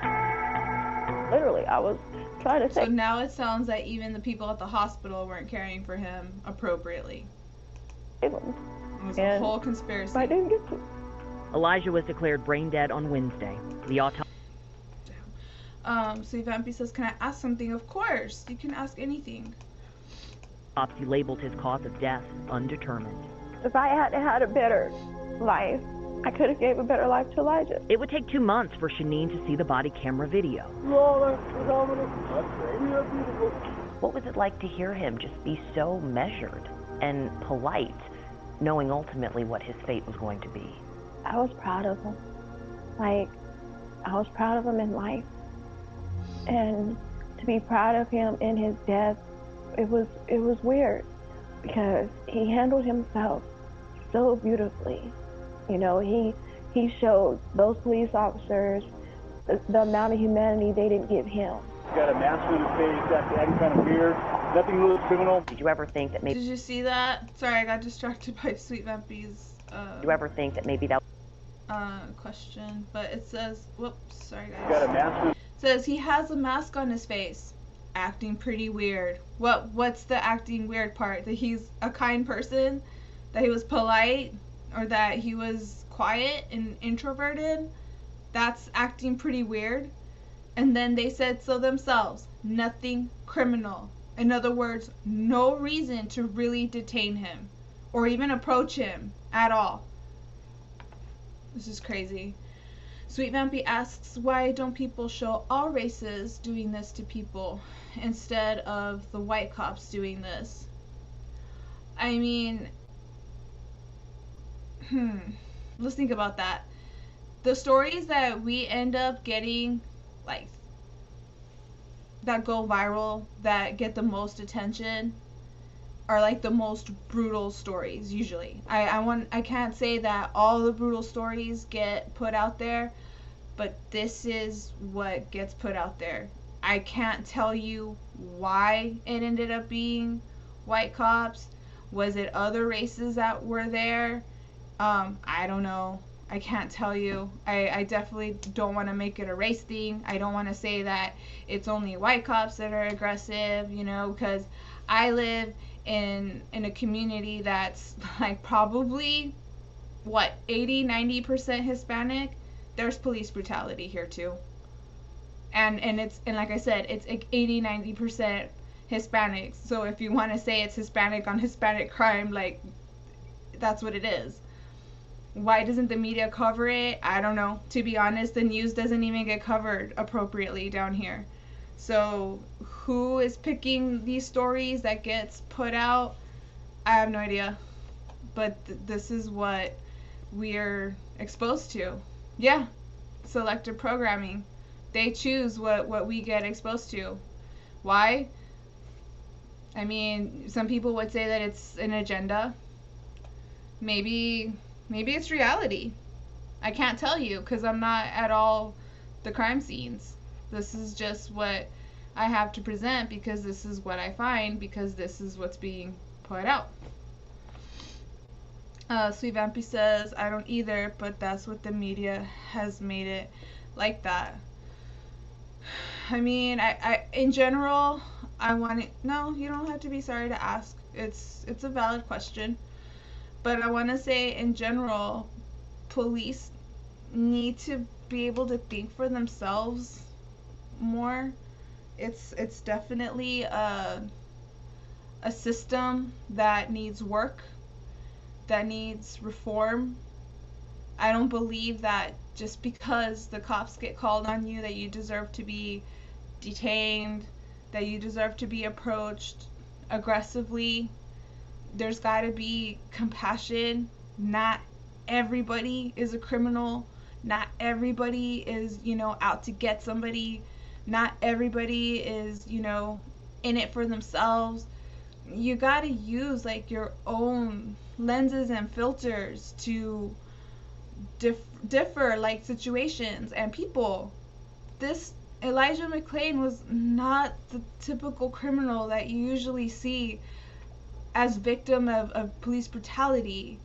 Literally, I was trying to say. So now it sounds like even the people at the hospital weren't caring for him appropriately. It was a whole conspiracy. I didn't get to. Elijah was declared brain dead on Wednesday. The autopsy. So Vampy says, can I ask something? Of course, you can ask anything. Autopsy labeled his cause of death undetermined. If I had had a better life, I could have gave a better life to Elijah. It would take 2 months for Shanine to see the body camera video. What was it like to hear him just be so measured and polite, knowing ultimately what his fate was going to be? I was proud of him. Like, I was proud of him in life. And to be proud of him in his death, it was weird, because he handled himself so beautifully. You know, he showed those police officers the amount of humanity they didn't give him. Got a mask on his face, got acting kind of weird, nothing really criminal. Did you ever think that maybe... Did you see that? Sorry, I got distracted by Sweet Vampy's Did you ever think that maybe that... question, but it says, whoops, sorry guys. Got a mask on... It says he has a mask on his face, acting pretty weird. What's the acting weird part? That he's a kind person? That he was polite? Or that he was quiet and introverted? That's acting pretty weird. And then they said so themselves, nothing criminal. In other words, no reason to really detain him or even approach him at all. This is crazy. Sweet Vampy asks, why don't people show all races doing this to people instead of the white cops doing this? I mean, let's think about that. The stories that we end up getting, like, that go viral, that get the most attention, are like the most brutal stories usually. I can't say that all the brutal stories get put out there, but this is what gets put out there. I can't tell you why it ended up being white cops. Was it other races that were there? I don't know. I can't tell you. I definitely don't want to make it a race thing. I don't want to say that it's only white cops that are aggressive, you know, because I live in a community that's like probably, 80-90% Hispanic. There's police brutality here too. And like I said, it's like 80-90% Hispanics. So if you want to say it's Hispanic on Hispanic crime, like, that's what it is. Why doesn't the media cover it? I don't know. To be honest, the news doesn't even get covered appropriately down here. So who is picking these stories that gets put out? I have no idea. But this is what we're exposed to. Yeah, selective programming. They choose what we get exposed to. Why? I mean, some people would say that it's an agenda. Maybe it's reality. I can't tell you because I'm not at all the crime scenes. This is just what I have to present because this is what I find, because this is what's being put out. Sweet Vampy says, I don't either, but that's what the media has made it like that. I mean, I in general, I want to, no, you don't have to be sorry to ask. It's a valid question. But I want to say, in general, police need to be able to think for themselves more. It's definitely a system that needs work, that needs reform. I don't believe that just because the cops get called on you that you deserve to be detained, that you deserve to be approached aggressively. There's got to be compassion. Not everybody is a criminal. Not everybody is, out to get somebody. Not everybody is, in it for themselves. You got to use like your own lenses and filters to differ like situations and people. This Elijah McClain was not the typical criminal that you usually see as victim of police brutality,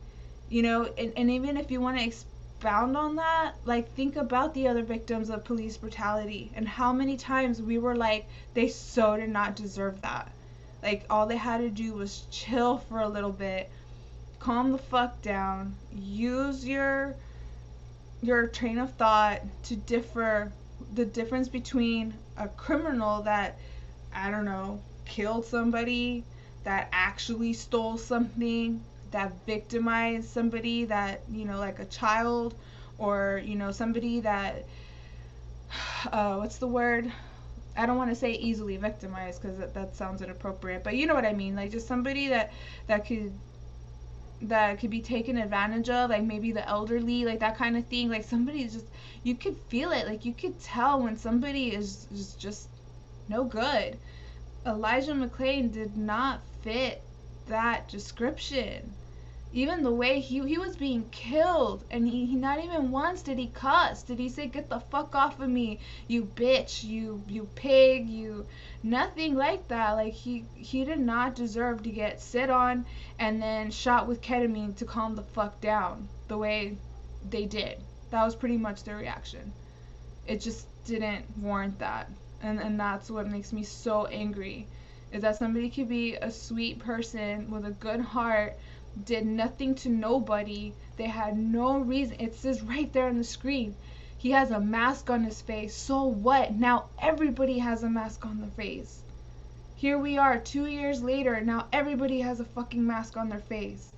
and even if you want to expound on that, like, think about the other victims of police brutality and how many times we were like, they so did not deserve that. Like, all they had to do was chill for a little bit, calm the fuck down, use your train of thought to differ the difference between a criminal that, I don't know, killed somebody, that actually stole something, that victimized somebody, that, like a child, or, somebody that, what's the word? I don't want to say easily victimized because that sounds inappropriate, but you know what I mean, like just somebody that could be taken advantage of, like maybe the elderly, like that kind of thing. Like somebody just, you could feel it, like you could tell when somebody is just no good. Elijah McClain did not fit that description. Even the way he was being killed, and he not even once did he cuss. Did he say, get the fuck off of me, you bitch, you pig, you, nothing like that. Like he did not deserve to get sit on and then shot with ketamine to calm the fuck down the way they did. That was pretty much their reaction. It just didn't warrant that. And that's what makes me so angry, is that somebody could be a sweet person with a good heart, did nothing to nobody, they had no reason. It says right there on the screen, he has a mask on his face. So what? Now everybody has a mask on their face. Here we are 2 years later, now everybody has a fucking mask on their face.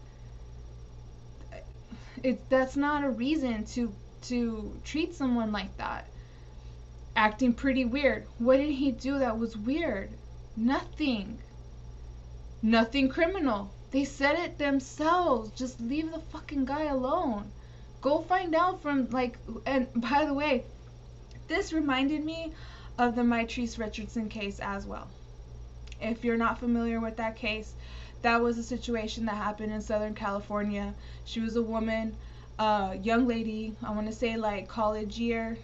That's not a reason to treat someone like that. Acting pretty weird. What did he do that was weird? Nothing. Nothing criminal. They said it themselves. Just leave the fucking guy alone. Go find out from, like, and by the way, this reminded me of the Mitrice Richardson case as well. If you're not familiar with that case, that was a situation that happened in Southern California. She was a woman, young lady, I want to say like college year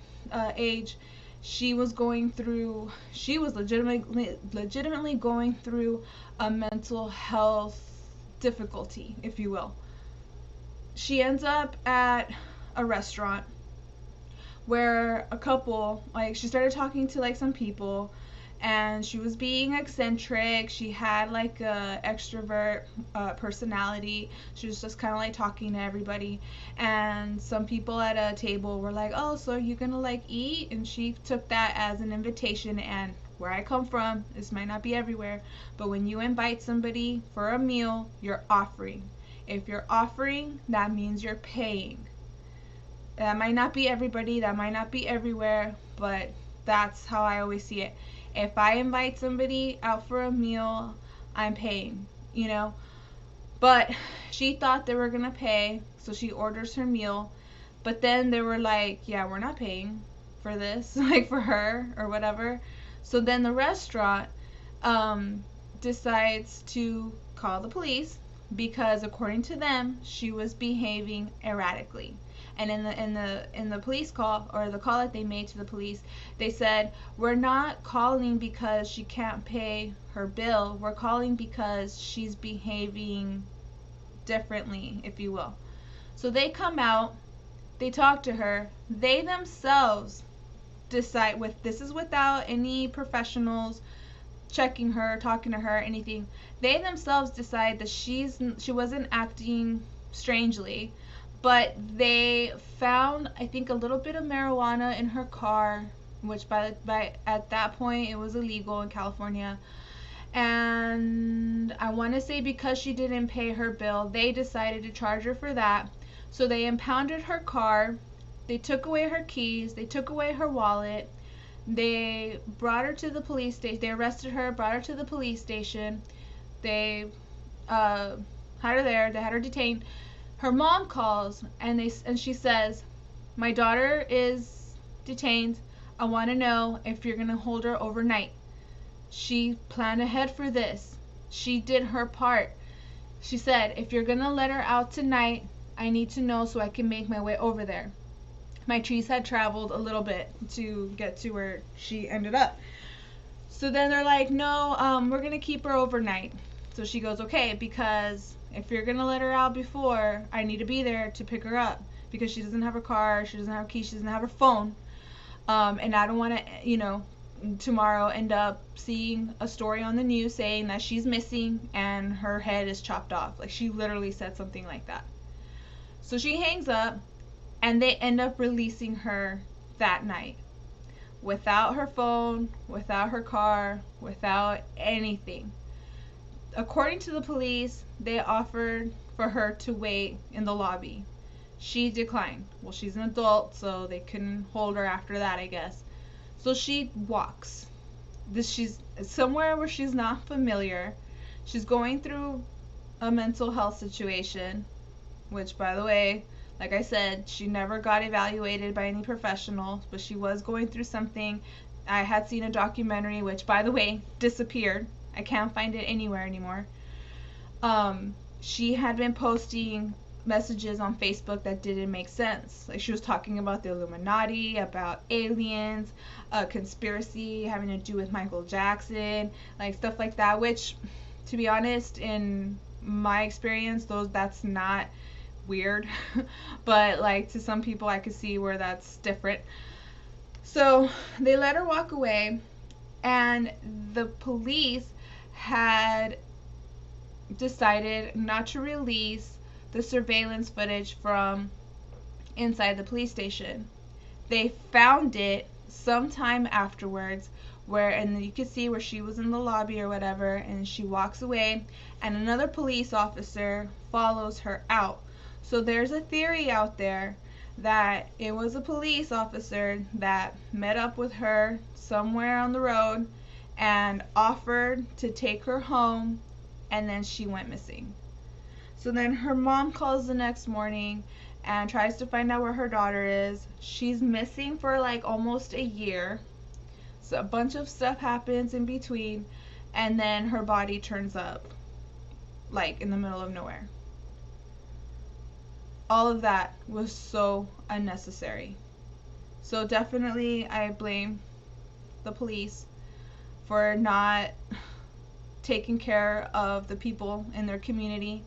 age. She was legitimately going through a mental health difficulty, if you will. She ends up at a restaurant where a couple, like, she started talking to like some people, and she was being eccentric. She had like a extrovert personality. She was just kind of like talking to everybody, and some people at a table were like, oh, so are you gonna like eat? And she took that as an invitation. And where I come from, this might not be everywhere, but when you invite somebody for a meal, you're offering. If you're offering, that means you're paying. That might not be everybody, that might not be everywhere, but that's how I always see it. If I invite somebody out for a meal, I'm paying, you know. But she thought they were gonna pay, so she orders her meal. But then they were like, yeah, we're not paying for this, like for her or whatever. So then the restaurant decides to call the police because according to them, she was behaving erratically. And in the police call, or the call that they made to the police, they said, we're not calling because she can't pay her bill. We're calling because she's behaving differently, if you will. So they come out, they talk to her, they themselves decide, this is without any professionals checking her, talking to her, anything. They themselves decide that she wasn't acting strangely, but they found, I think, a little bit of marijuana in her car, which by at that point it was illegal in California. And I want to say because she didn't pay her bill, they decided to charge her for that. So they impounded her car, they took away her keys, they took away her wallet, they brought her to the police station, they arrested her, brought her to the police station, they had her there, they had her detained. Her mom calls and she says, my daughter is detained, I want to know if you're going to hold her overnight. She planned ahead for this. She did her part. She said, if you're going to let her out tonight, I need to know so I can make my way over there. My trees had traveled a little bit to get to where she ended up. So then they're like, no, we're going to keep her overnight. So she goes, okay, because if you're going to let her out before, I need to be there to pick her up because she doesn't have her car, she doesn't have her keys, she doesn't have her phone. And I don't want to, tomorrow end up seeing a story on the news saying that she's missing and her head is chopped off. Like, she literally said something like that. So she hangs up and they end up releasing her that night without her phone, without her car, without anything. According to the police, they offered for her to wait in the lobby. She declined. Well, she's an adult, so they couldn't hold her after that, I guess. So she walks. She's somewhere where she's not familiar. She's going through a mental health situation, which, by the way, like I said, she never got evaluated by any professional, but she was going through something. I had seen a documentary, which, by the way, disappeared. I can't find it anywhere anymore. She had been posting messages on Facebook that didn't make sense. Like, she was talking about the Illuminati, about aliens, a conspiracy having to do with Michael Jackson, like stuff like that, which, to be honest, in my experience, that's not weird. But like, to some people, I could see where that's different. So they let her walk away, and the police had decided not to release the surveillance footage from inside the police station. They found it sometime afterwards, and you could see where she was in the lobby or whatever, and she walks away and another police officer follows her out. So there's a theory out there that it was a police officer that met up with her somewhere on the road and offered to take her home, and then she went missing. So then her mom calls the next morning and tries to find out where her daughter is. She's missing for like almost a year. So a bunch of stuff happens in between, and then her body turns up like in the middle of nowhere. All of that was so unnecessary. So definitely I blame the police for not taking care of the people in their community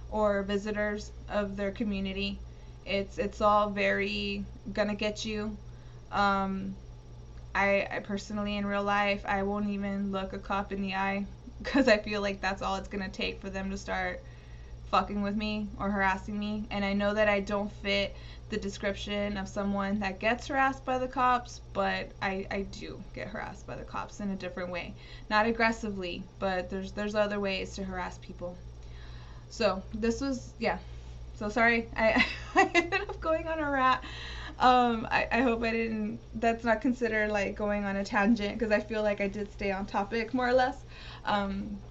or visitors of their community. It's all very gonna get you. I personally, in real life, I won't even look a cop in the eye because I feel like that's all it's gonna take for them to start fucking with me or harassing me. And I know that I don't fit the description of someone that gets harassed by the cops, but I do get harassed by the cops in a different way. Not aggressively, but there's other ways to harass people. So this was, yeah. So sorry, I ended up going on a rant. I hope I didn't, that's not considered like going on a tangent, because I feel like I did stay on topic more or less.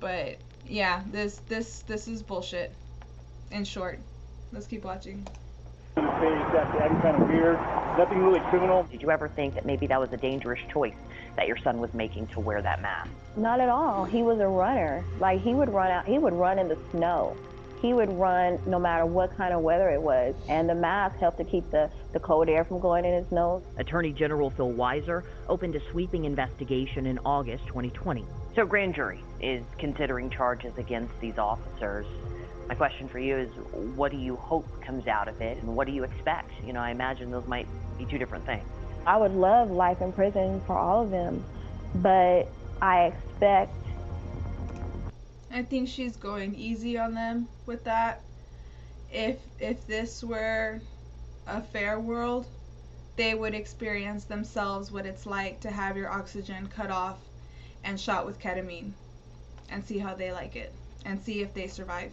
But yeah, this is bullshit, in short. Let's keep watching. Acting kind of weird, nothing really criminal. Did you ever think that maybe that was a dangerous choice that your son was making to wear that mask? Not at all. He was a runner. Like, he would run out, he would run in the snow. He would run no matter what kind of weather it was, and the mask helped to keep the cold air from going in his nose. Attorney General Phil Weiser opened a sweeping investigation in August 2020. So grand jury is considering charges against these officers. My question for you is, what do you hope comes out of it, and what do you expect? You know, I imagine those might be two different things. I would love life in prison for all of them, but I think she's going easy on them with that. If this were a fair world, they would experience themselves what it's like to have your oxygen cut off and shot with ketamine, and see how they like it, and see if they survive.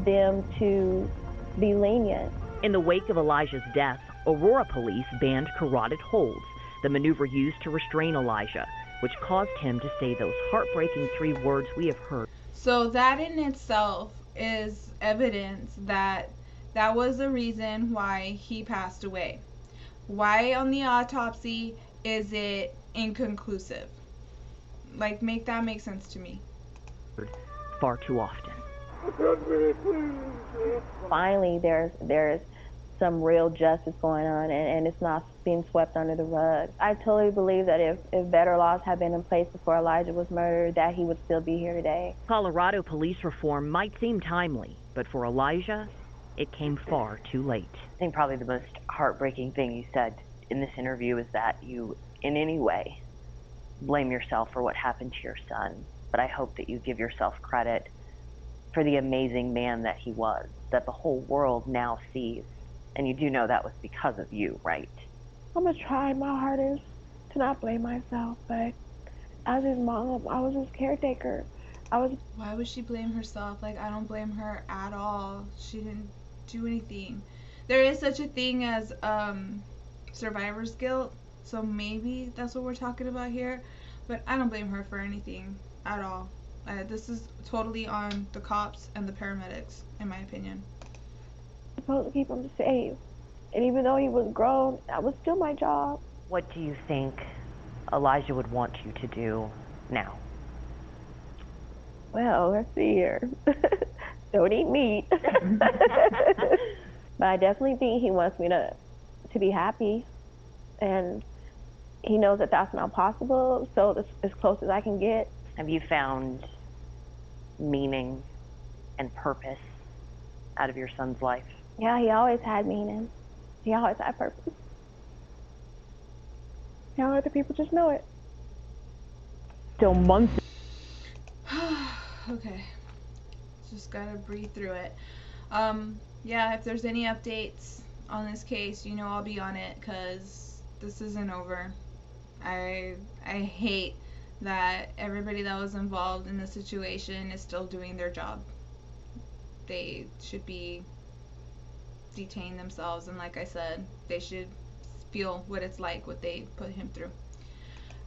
them to be lenient. In the wake of Elijah's death, Aurora police banned carotid holds, the maneuver used to restrain Elijah, which caused him to say those heartbreaking 3 words we have heard. So that in itself is evidence that that was the reason why he passed away. Why on the autopsy is it inconclusive? Like, make that make sense to me. Far too often. Finally, there's some real justice going on, and it's not being swept under the rug. I totally believe that if better laws had been in place before Elijah was murdered, that he would still be here today. Colorado police reform might seem timely, but for Elijah, it came far too late. I think probably the most heartbreaking thing you said in this interview is that you, in any way, blame yourself for what happened to your son. But I hope that you give yourself credit for the amazing man that he was, that the whole world now sees. And you do know that was because of you, right? I'm going to try my hardest to not blame myself, but as his mom, I was his caretaker. Why would she blame herself? Like, I don't blame her at all. She didn't do anything. There is such a thing as survivor's guilt, so maybe that's what we're talking about here. But I don't blame her for anything at all. This is totally on the cops and the paramedics, in my opinion. I'm supposed to keep him safe. And even though he was grown, that was still my job. What do you think Elijah would want you to do now? Well, let's see here. Don't eat meat. But I definitely think he wants me to be happy. And he knows that that's not possible, so as close as I can get. Have you found meaning and purpose out of your son's life? Yeah, he always had meaning. He always had purpose. Now other people just know it. Still months. Okay. Just gotta breathe through it. Yeah, if there's any updates on this case, you know I'll be on it, because this isn't over. I hate that everybody that was involved in the situation is still doing their job. They should be detained themselves, and like I said, they should feel what it's like, what they put him through.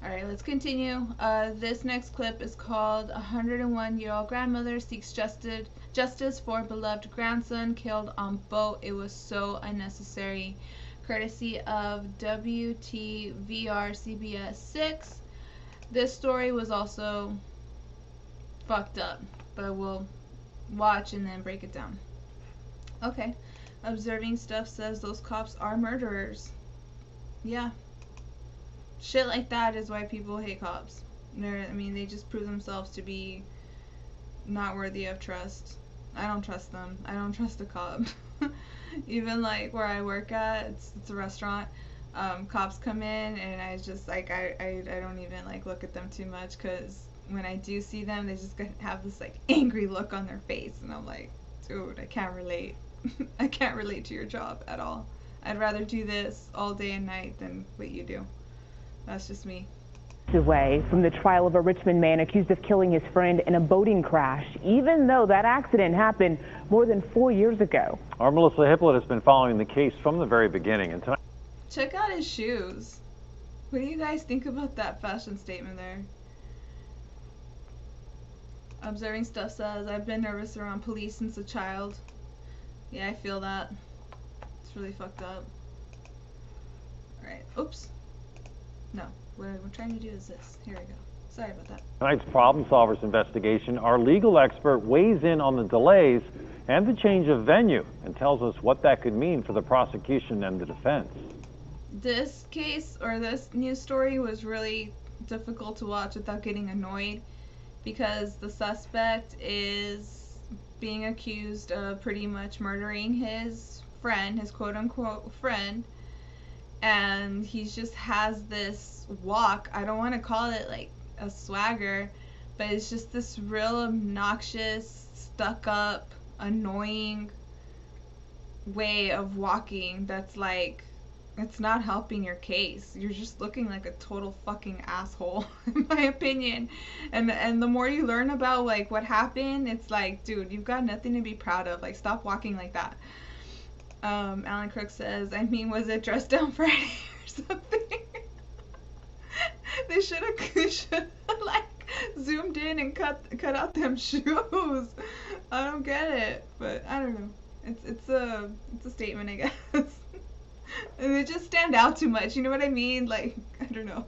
Alright, let's continue. This next clip is called 101-year-old grandmother seeks justice for beloved grandson killed on boat. It was so unnecessary. Courtesy of WTVR CBS 6. This story was also fucked up, but we'll watch and then break it down. Okay. Observing Stuff says those cops are murderers. Yeah. Shit like that is why people hate cops. They just prove themselves to be not worthy of trust. I don't trust them. I don't trust a cop. Even like where I work at, it's a restaurant. Cops come in and I just like I don't even like look at them too much, because when I do see them, they just have this like angry look on their face, and I'm like, dude, I can't relate. I can't relate to your job at all. I'd rather do this all day and night than what you do. That's just me. Away from the trial of a Richmond man accused of killing his friend in a boating crash, even though that accident happened more than 4 years ago. Our Melissa Hippolyte has been following the case from the very beginning. And tonight, check out his shoes. What do you guys think about that fashion statement there? Observing Stuff says, I've been nervous around police since a child. Yeah, I feel that. It's really fucked up. Alright, oops. No. What we're trying to do is this. Here we go. Sorry about that. tonight's Problem Solvers investigation, our legal expert weighs in on the delays and the change of venue and tells us what that could mean for the prosecution and the defense. This case, or this news story, was really difficult to watch without getting annoyed because the suspect is being accused of pretty much murdering his friend, his quote-unquote friend, and he just has this walk. I don't want to call it like a swagger, but it's just this real obnoxious, stuck up, annoying way of walking that's like, it's not helping your case. You're just looking like a total fucking asshole, in my opinion. And the more you learn about like what happened, it's like, dude, you've got nothing to be proud of. Like, stop walking like that. Alan Crook says, I mean, was it Dress Down Friday or something? They should have like zoomed in and cut out them shoes. I don't get it, but I don't know. It's a statement, I guess. And they just stand out too much. You know what I mean? Like, I don't know.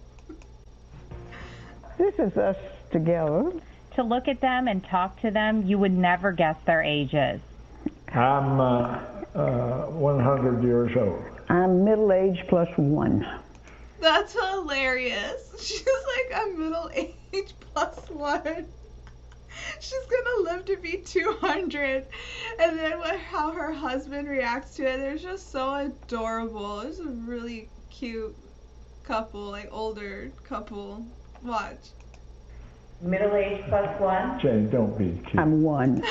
This is us together. To look at them and talk to them, you would never guess their ages. I'm 100 years old. I'm middle-aged plus 1. That's hilarious. She's like, I'm middle-aged plus 1. She's gonna live to be 200. And then how her husband reacts to it, they're just so adorable. It's a really cute couple, like older couple. Watch. Middle-aged plus 1. Jane, don't be cute. I'm 1.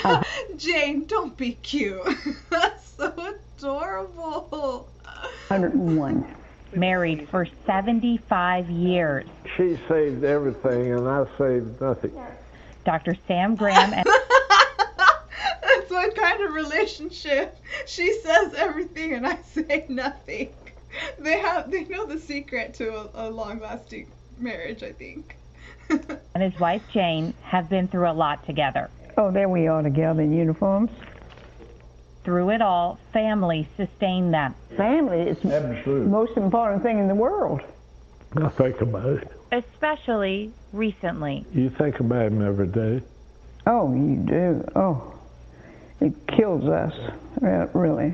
Jane, don't be cute. That's so adorable. 101. Married for 75 years. She saved everything and I saved nothing. Dr. Sam Graham and That's my kind of relationship. She says everything and I say nothing. They know the secret to a long-lasting marriage, I think. and his wife Jane have been through a lot together. Oh, there we are together in uniforms. Through it all, family sustained them. Family is the most important thing in the world. I think about it. Especially recently. You think about him every day. Oh, you do. Oh, it kills us, really,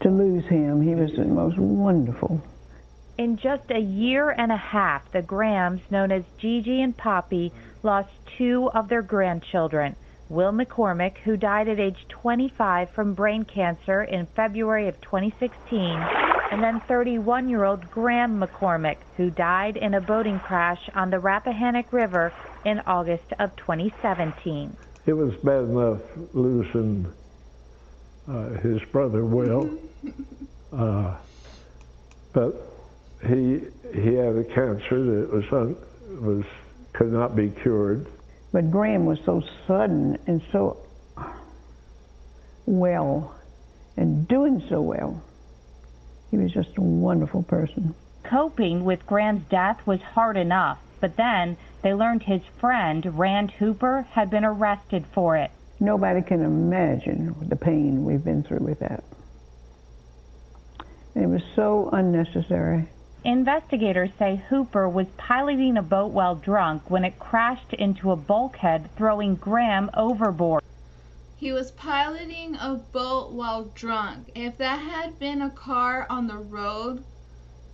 to lose him. He was the most wonderful. In just a year and a half, the Grahams, known as Gigi and Poppy, lost 2 of their grandchildren. Will McCormick, who died at age 25 from brain cancer in February of 2016, and then 31-year-old Graham McCormick, who died in a boating crash on the Rappahannock River in August of 2017. It was bad enough losing his brother Will, but he had a cancer that could not be cured. But Graham was so sudden and so well, and doing so well. He was just a wonderful person. Coping with Graham's death was hard enough, but then they learned his friend, Rand Hooper, had been arrested for it. Nobody can imagine the pain we've been through with that. It was so unnecessary. Investigators say Hooper was piloting a boat while drunk when it crashed into a bulkhead, throwing Graham overboard. He was piloting a boat while drunk. If that had been a car on the road,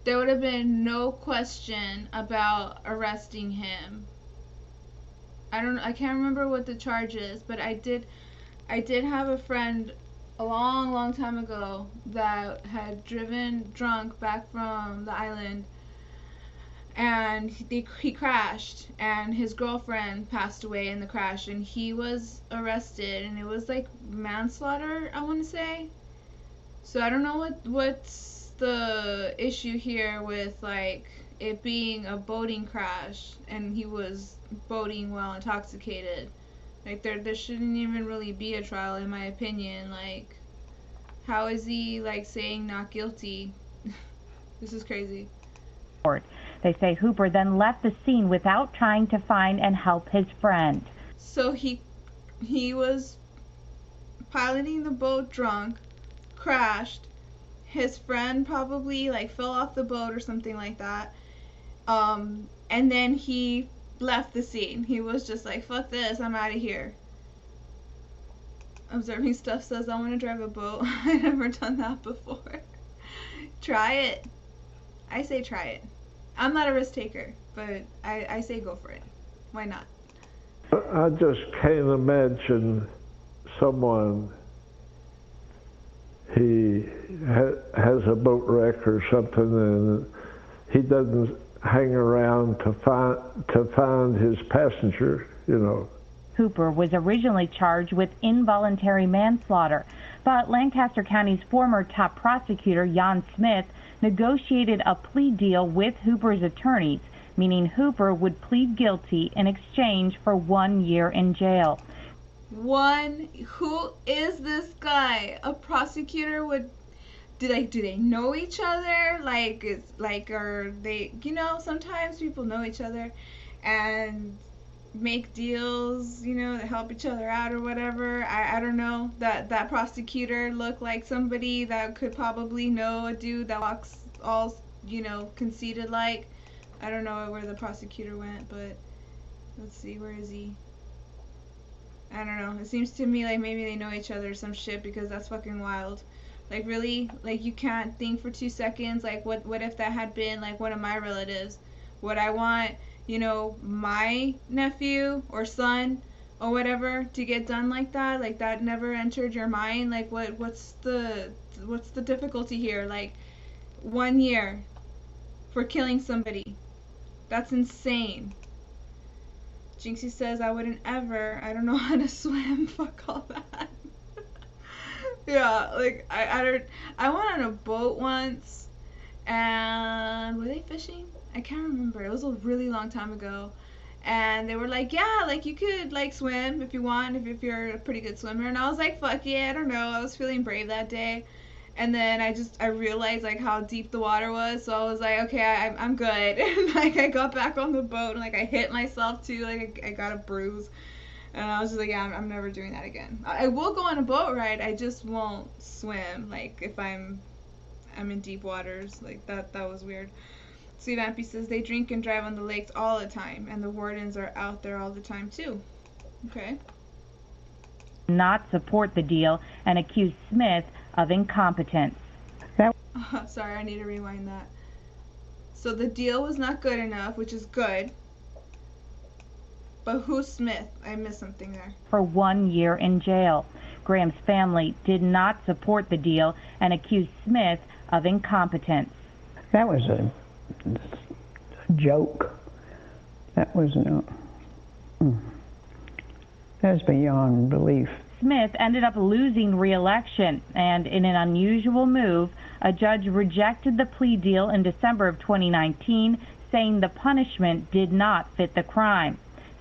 there would have been no question about arresting him. I can't remember what the charge is, but I did have a friend a long time ago that had driven drunk back from the island, and he crashed, and his girlfriend passed away in the crash, and he was arrested, and it was like manslaughter, I want to say. So I don't know what's the issue here with, like, it being a boating crash and he was boating while intoxicated. Like, there shouldn't even really be a trial, in my opinion. Like, how is he, like, saying not guilty? This is crazy. They say Hooper then left the scene without trying to find and help his friend. So he was piloting the boat drunk, crashed. His friend probably, like, fell off the boat or something like that. And then he left the scene. He was just like, fuck this, I'm out of here. Observing Stuff says, I want to drive a boat. I've never done that before. Try it. I say try it. I'm not a risk taker, but I say go for it. Why not? I just can't imagine someone, he has a boat wreck or something and he doesn't hang around to find his passenger, you know. Hooper was originally charged with involuntary manslaughter, but Lancaster County's former top prosecutor, Jan Smith, negotiated a plea deal with Hooper's attorneys, meaning Hooper would plead guilty in exchange for 1 year in jail. Who is this guy? A prosecutor would, do they know each other? Like, are they, you know, sometimes people know each other and make deals, you know, to help each other out or whatever. I don't know. That prosecutor looked like somebody that could probably know a dude that walks all, you know, conceited like. I don't know where the prosecutor went, but let's see, where is he? I don't know. It seems to me like maybe they know each other or some shit, because that's fucking wild. Like, really? Like, you can't think for 2 seconds? Like, what if that had been, like, one of my relatives? Would I want, you know, my nephew or son or whatever to get done like that? Like, that never entered your mind? Like, what's the difficulty here? Like, 1 year for killing somebody. That's insane. Jinxie says, I wouldn't ever. I don't know how to swim. Fuck all that. Yeah, like, I went on a boat once, and were they fishing? I can't remember. It was a really long time ago. And they were like, yeah, like, you could, like, swim if you want, if you're a pretty good swimmer. And I was like, fuck yeah, I don't know. I was feeling brave that day. And then I realized, like, how deep the water was. So I was like, okay, I'm good. And, like, I got back on the boat, and, like, I hit myself, too. Like, I got a bruise. And I was just like, yeah, I'm never doing that again. I will go on a boat ride. I just won't swim. Like, if I'm in deep waters. Like, that was weird. Sweet Vampy says they drink and drive on the lakes all the time, and the wardens are out there all the time too. Okay. Not support the deal and accuse Smith of incompetence. Sorry, I need to rewind that. So the deal was not good enough, which is good. But who's Smith? I missed something there. For 1 year in jail. Graham's family did not support the deal and accused Smith of incompetence. That was a joke. That was that's beyond belief. Smith ended up losing re-election, and in an unusual move, a judge rejected the plea deal in December of 2019, saying the punishment did not fit the crime.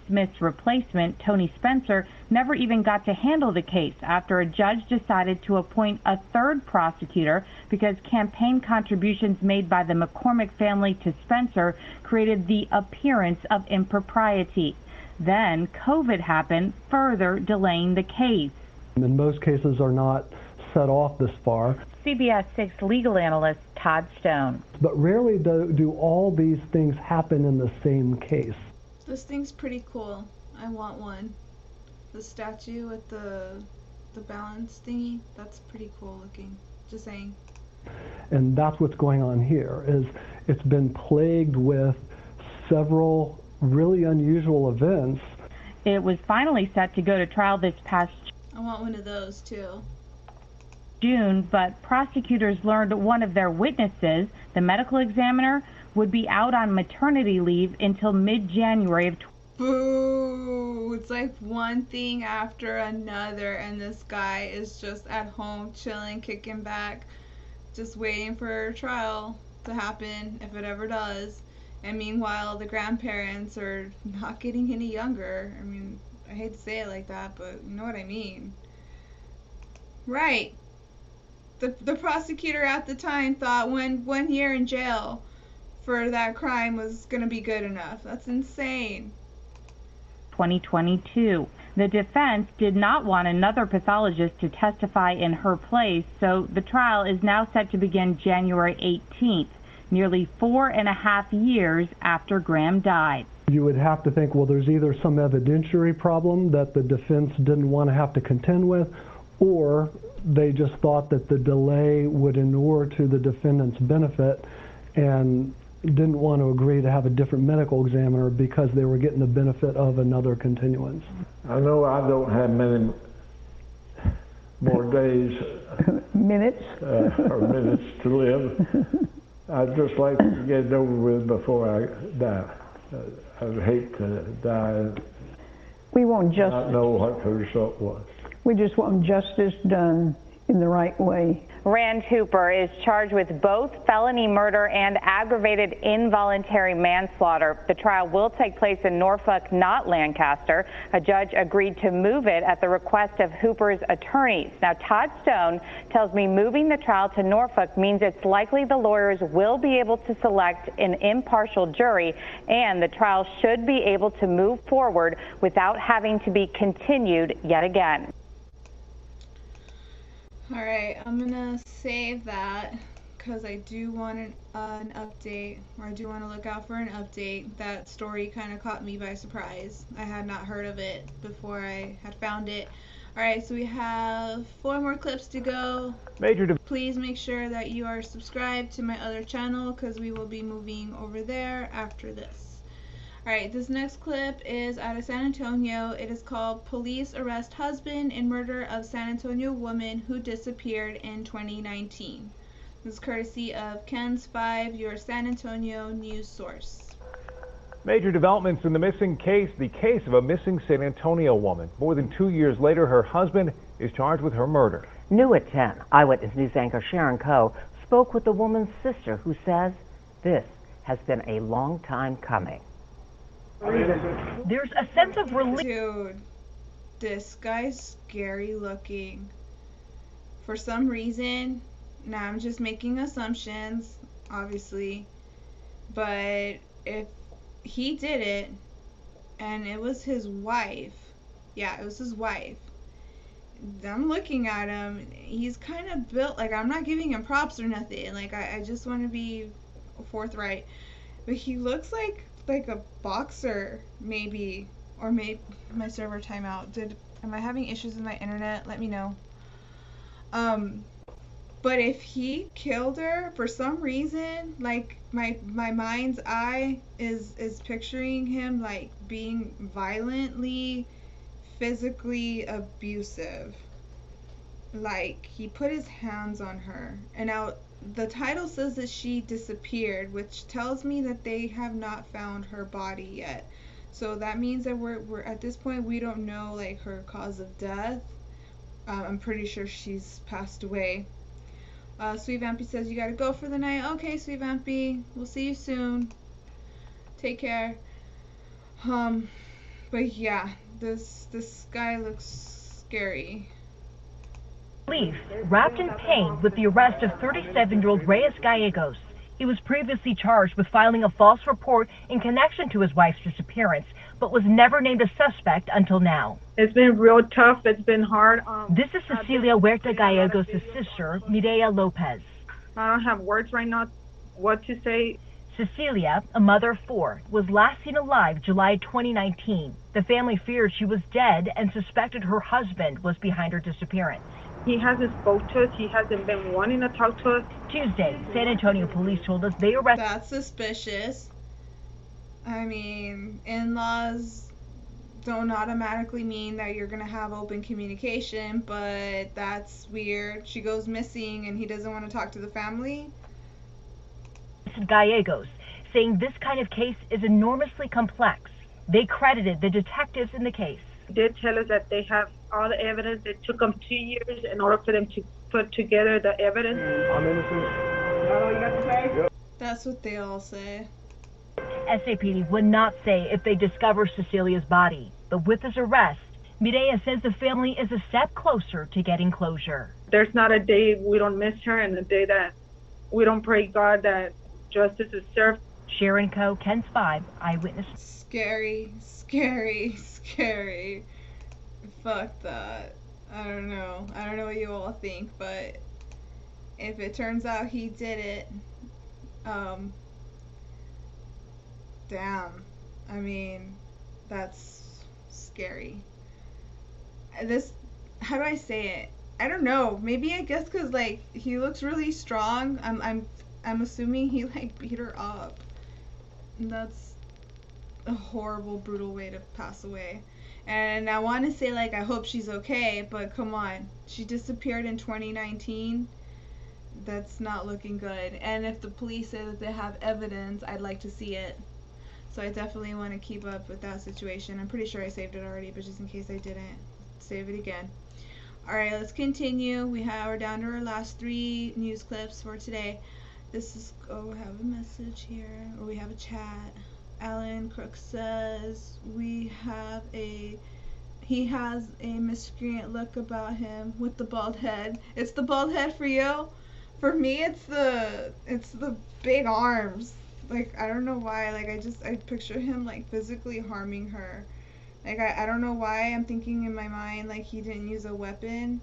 Smith's replacement, Tony Spencer, never even got to handle the case after a judge decided to appoint a third prosecutor because campaign contributions made by the McCormick family to Spencer created the appearance of impropriety. Then COVID happened, further delaying the case. And most cases are not set off this far. CBS 6 legal analyst Todd Stone. But rarely do all these things happen in the same case. This thing's pretty cool. I want one. The statue with the balance thingy, that's pretty cool looking. Just saying. And that's what's going on here, is it's been plagued with several really unusual events. It was finally set to go to trial this past I want one of those too. June, but prosecutors learned one of their witnesses, the medical examiner, would be out on maternity leave until mid-January of Boo! It's like one thing after another, and this guy is just at home chilling, kicking back, just waiting for trial to happen, if it ever does. And meanwhile, the grandparents are not getting any younger. I mean, I hate to say it like that, but you know what I mean. Right. The prosecutor at the time thought 1 year in jail for that crime was going to be good enough. That's insane. 2022. The defense did not want another pathologist to testify in her place, so the trial is now set to begin January 18th, nearly 4.5 years after Graham died. You would have to think, well, there's either some evidentiary problem that the defense didn't want to have to contend with, or they just thought that the delay would inure to the defendant's benefit and didn't want to agree to have a different medical examiner because they were getting the benefit of another continuance. I know I don't have many more days minutes or minutes to live. I'd just like to get it over with before I die. I'd hate to die We want and justice. not know what the result was. We just want justice done in the right way. Rand Hooper is charged with both felony murder and aggravated involuntary manslaughter. The trial will take place in Norfolk, not Lancaster. A judge agreed to move it at the request of Hooper's attorneys. Now, Todd Stone tells me moving the trial to Norfolk means it's likely the lawyers will be able to select an impartial jury, and the trial should be able to move forward without having to be continued yet again. Alright, I'm gonna save that because I do want an update, or I do want to look out for an update. That story kind of caught me by surprise. I had not heard of it before I had found it. Alright, so we have 4 more clips to go. Please make sure that you are subscribed to my other channel because we will be moving over there after this. Alright, this next clip is out of San Antonio. It is called Police Arrest Husband in Murder of San Antonio Woman Who Disappeared in 2019. This is courtesy of Ken's 5, your San Antonio news source. Major developments in the missing case, the case of a missing San Antonio woman. More than 2 years later, her husband is charged with her murder. New at 10, Eyewitness News anchor Sharon Coe spoke with the woman's sister who says this has been a long time coming. There's a sense of relief. Dude, this guy's scary looking. For some reason, now I'm just making assumptions, obviously, but if he did it and it was his wife, yeah, it was his wife, I'm looking at him, he's kind of built, like, I'm not giving him props or nothing, like, I just want to be forthright, but he looks like a boxer, maybe, or maybe my server timeout. Am I having issues with my internet? Let me know. But if he killed her for some reason, like my mind's eye is picturing him like being violently, physically abusive. Like he put his hands on her, and now the title says that she disappeared, which tells me that they have not found her body yet. So that means that we're at this point we don't know like her cause of death. I'm pretty sure she's passed away. Sweet Vampy says you gotta go for the night. Okay, Sweet Vampy, we'll see you soon. Take care. But yeah, this guy looks scary. Relief, wrapped in pain with the arrest of 37-year-old Reyes Gallegos. He was previously charged with filing a false report in connection to his wife's disappearance, but was never named a suspect until now. It's been real tough. It's been hard. This is Cecilia Huerta Gallegos' sister, Mireya Lopez. I don't have words right now what to say. Cecilia, a mother of 4, was last seen alive July 2019. The family feared she was dead and suspected her husband was behind her disappearance. He hasn't spoke to us. He hasn't been wanting to talk to us. Tuesday, San Antonio police told us they arrested... That's suspicious. I mean, in-laws don't automatically mean that you're going to have open communication, but that's weird. She goes missing and he doesn't want to talk to the family. Gallegos, saying this kind of case is enormously complex. They credited the detectives in the case. They did tell us that they have all the evidence. It took them 2 years in order for them to put together the evidence. I'm innocent. Is that all you got to say? That's what they all say. SAPD would not say if they discover Cecilia's body, but with this arrest, Mireya says the family is a step closer to getting closure. There's not a day we don't miss her and a day that we don't pray God that justice is served. Sharon Coe, KENS 5, Eyewitness. Scary, scary, scary. Fuck that. I don't know. I don't know what you all think, but if it turns out he did it, damn. I mean, that's scary. How do I say it? I don't know. Maybe I guess because like he looks really strong. I'm assuming he like beat her up. And that's a horrible, brutal way to pass away. And I want to say like I hope she's okay, but come on, she disappeared in 2019. That's not looking good. And if the police say that they have evidence, I'd like to see it. So I definitely want to keep up with that situation. I'm pretty sure I saved it already, but just in case I didn't, save it again. Alright, let's continue. We're down to our last 3 news clips for today. This is, we have a message here, or we have a chat. Alan Crook says he has a miscreant look about him with the bald head. It's the bald head for you? For me, it's the big arms. Like, I don't know why, like, I picture him, like, physically harming her. Like, I don't know why I'm thinking in my mind, like, he didn't use a weapon.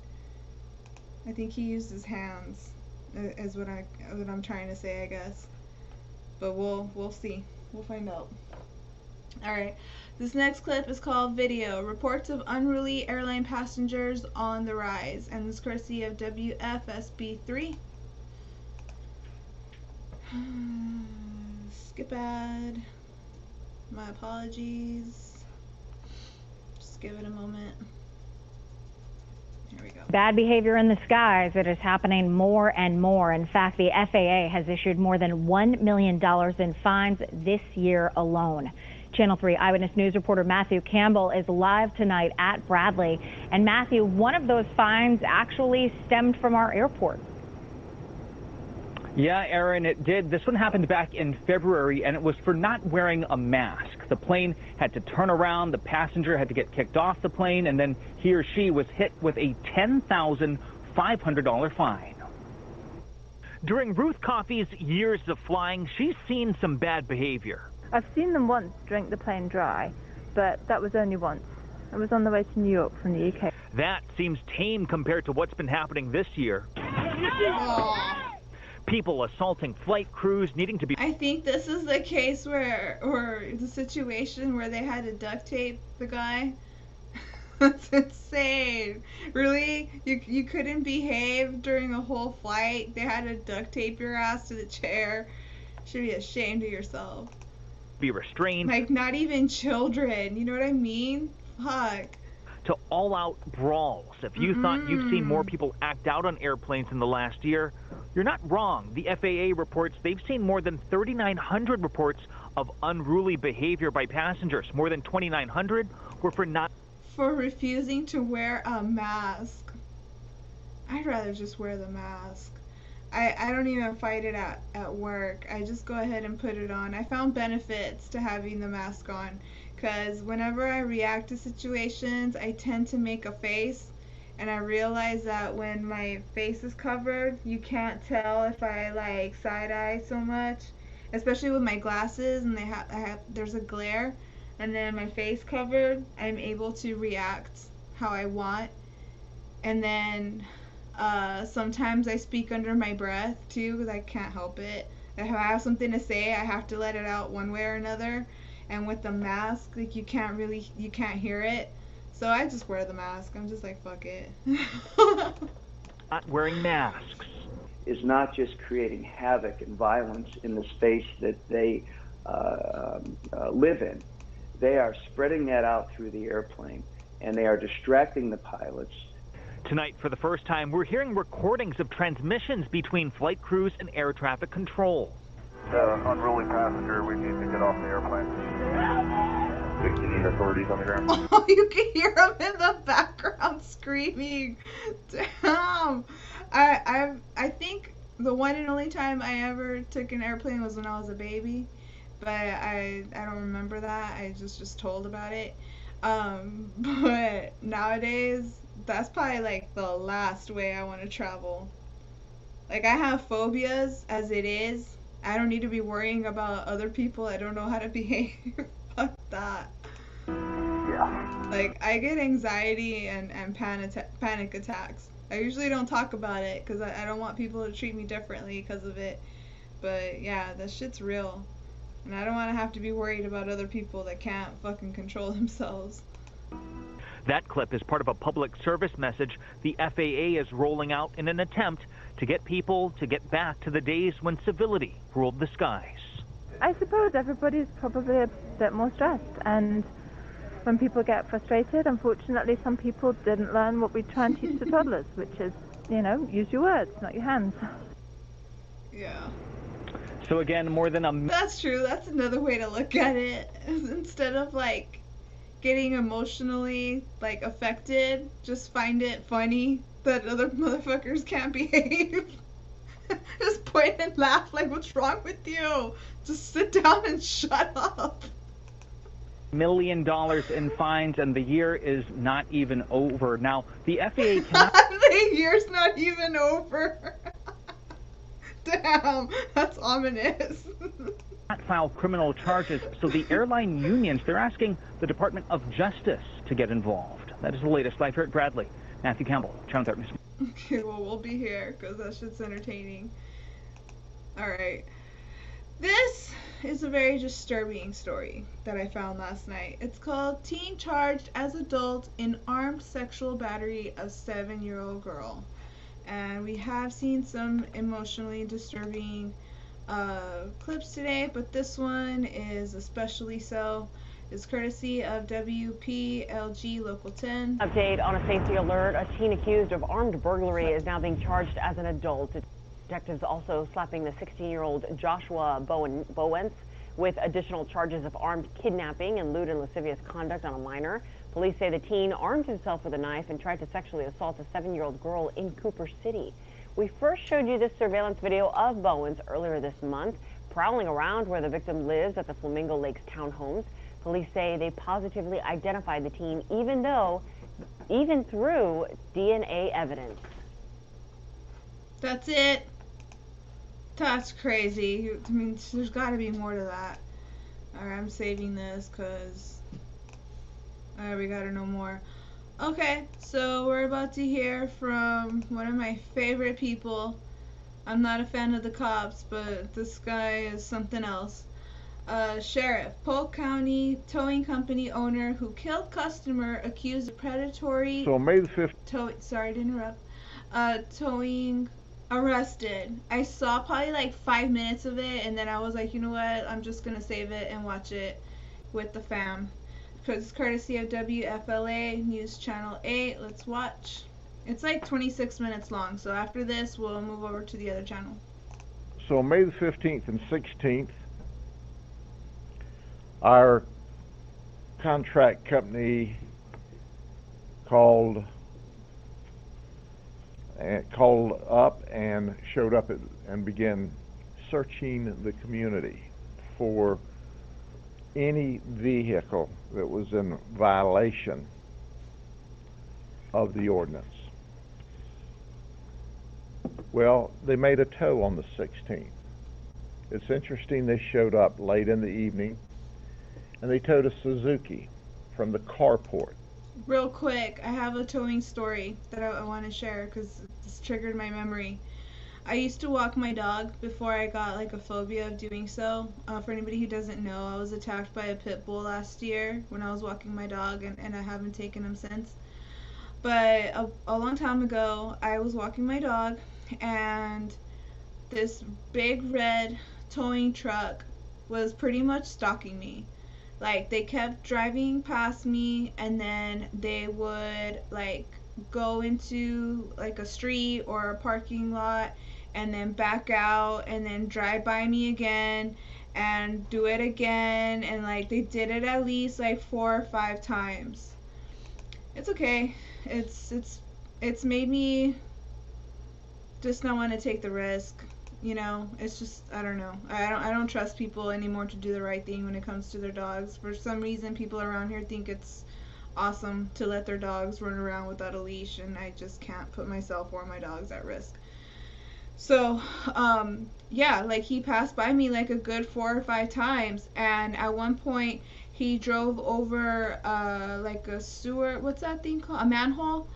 I think he used his hands, is what I'm trying to say, I guess. But we'll see. We'll find out. Alright, this next clip is called Video. Reports of unruly airline passengers on the rise. And this is courtesy of WFSB3. Skip ad. My apologies. Just give it a moment. Here we go. Bad behavior in the skies. It is happening more and more. In fact, the FAA has issued more than $1 million in fines this year alone. Channel 3 Eyewitness News reporter Matthew Campbell is live tonight at Bradley. And Matthew, one of those fines actually stemmed from our airport. Yeah, Aaron, it did. This one happened back in February, and it was for not wearing a mask. The plane had to turn around, the passenger had to get kicked off the plane, and then he or she was hit with a $10,500 fine. During Ruth Coffey's years of flying, she's seen some bad behavior. I've seen them once drink the plane dry, but that was only once. I was on the way to New York from the UK. That seems tame compared to what's been happening this year. People assaulting flight crews, needing to be... I think this is the case or the situation where they had to duct tape the guy. That's insane. Really? You couldn't behave during a whole flight? They had to duct tape your ass to the chair? Should be ashamed of yourself. Be restrained. Like, not even children. You know what I mean? Fuck. To all-out brawls. If you thought you've seen more people act out on airplanes in the last year, you're not wrong. The FAA reports they've seen more than 3,900 reports of unruly behavior by passengers. More than 2,900 were for refusing to wear a mask. I'd rather just wear the mask. I don't even fight it at work. I just go ahead and put it on. I found benefits to having the mask on, because whenever I react to situations, I tend to make a face, and I realize that when my face is covered, you can't tell if I like side-eye so much, especially with my glasses, and there's a glare, and then my face covered, I'm able to react how I want. And then sometimes I speak under my breath too, because I can't help it. If I have something to say, I have to let it out one way or another. And with the mask, like, you can't hear it. So I just wear the mask. I'm just like, fuck it. not wearing masks. Is not just creating havoc and violence in the space that they live in. They are spreading that out through the airplane, and they are distracting the pilots. Tonight, for the first time, we're hearing recordings of transmissions between flight crews and air traffic control. Unruly passenger, we need to get off the airplane. You need authorities on the ground. Oh, you can hear them in the background screaming. Damn. I think the one and only time I ever took an airplane was when I was a baby. but I don't remember that. I just told about it. But nowadays, that's probably like the last way I want to travel. Like, I have phobias as it is. I don't need to be worrying about other people. I don't know how to behave. Fuck that. Yeah. Like, I get anxiety and panic attacks. I usually don't talk about it because I don't want people to treat me differently because of it. But yeah, that shit's real. And I don't want to have to be worried about other people that can't fucking control themselves. That clip is part of a public service message the FAA is rolling out in an attempt to get people to get back to the days when civility ruled the skies. I suppose everybody's probably a bit more stressed, and when people get frustrated, unfortunately some people didn't learn what we try and teach the toddlers, which is, you know, use your words, not your hands. Yeah. So again, more than a... That's true. That's another way to look at it. Instead of like getting emotionally like affected, just find it funny that other motherfuckers can't behave. Just point and laugh like, what's wrong with you? Just sit down and shut up. $1 million in fines, and the year is not even over. Now, the FAA cannot... The year's not even over. Damn, that's ominous. not file criminal charges, so the airline unions, they're asking the Department of Justice to get involved. That is the latest. Live here at Bradley. Matthew Campbell, Channel 30. Okay, well, we'll be here because that shit's entertaining. Alright. This is a very disturbing story that I found last night. It's called Teen Charged as Adult in Armed Sexual Battery of 7-year-old Girl. And we have seen some emotionally disturbing clips today, but this one is especially so. It's courtesy of WPLG Local 10. Update on a safety alert. A teen accused of armed burglary is now being charged as an adult. Detectives also slapping the 16-year-old Joshua Bowens with additional charges of armed kidnapping and lewd and lascivious conduct on a minor. Police say the teen armed himself with a knife and tried to sexually assault a 7-year-old girl in Cooper City. We first showed you this surveillance video of Bowens earlier this month, prowling around where the victim lives at the Flamingo Lakes townhomes. Police say they positively identified the teen even through DNA evidence. That's it. That's crazy. I mean, there's got to be more to that. Alright, I'm saving this because we got to know more. Okay, so we're about to hear from one of my favorite people. I'm not a fan of the cops, but this guy is something else. Sheriff, Polk County towing company owner who killed customer accused of predatory. So May the 5th. Sorry to interrupt. Towing arrested. I saw probably like 5 minutes of it, and then I was like, you know what? I'm just gonna save it and watch it with the fam. Because it's courtesy of WFLA News Channel 8. Let's watch. It's like 26 minutes long, so after this we'll move over to the other channel. So May the 15th and 16th, our contract company called up and showed up and began searching the community for any vehicle that was in violation of the ordinance. Well, they made a tow on the 16th. It's interesting, they showed up late in the evening and they towed a Suzuki from the carport. Real quick, I have a towing story that I want to share because this triggered my memory. I used to walk my dog before I got like a phobia of doing so. For anybody who doesn't know, I was attacked by a pit bull last year when I was walking my dog, and I haven't taken him since. But a long time ago, I was walking my dog and this big red towing truck was pretty much stalking me. Like, they kept driving past me, and then they would like go into like a street or a parking lot and then back out and then drive by me again and do it again, and like they did it at least like 4 or 5 times. It's okay. It's made me just not want to take the risk. You know, it's just, I don't know. I don't trust people anymore to do the right thing when it comes to their dogs. For some reason, people around here think it's awesome to let their dogs run around without a leash, and I just can't put myself or my dogs at risk. So, yeah, like he passed by me like a good 4 or 5 times, and at one point he drove over like a sewer, what's that thing called? A manhole,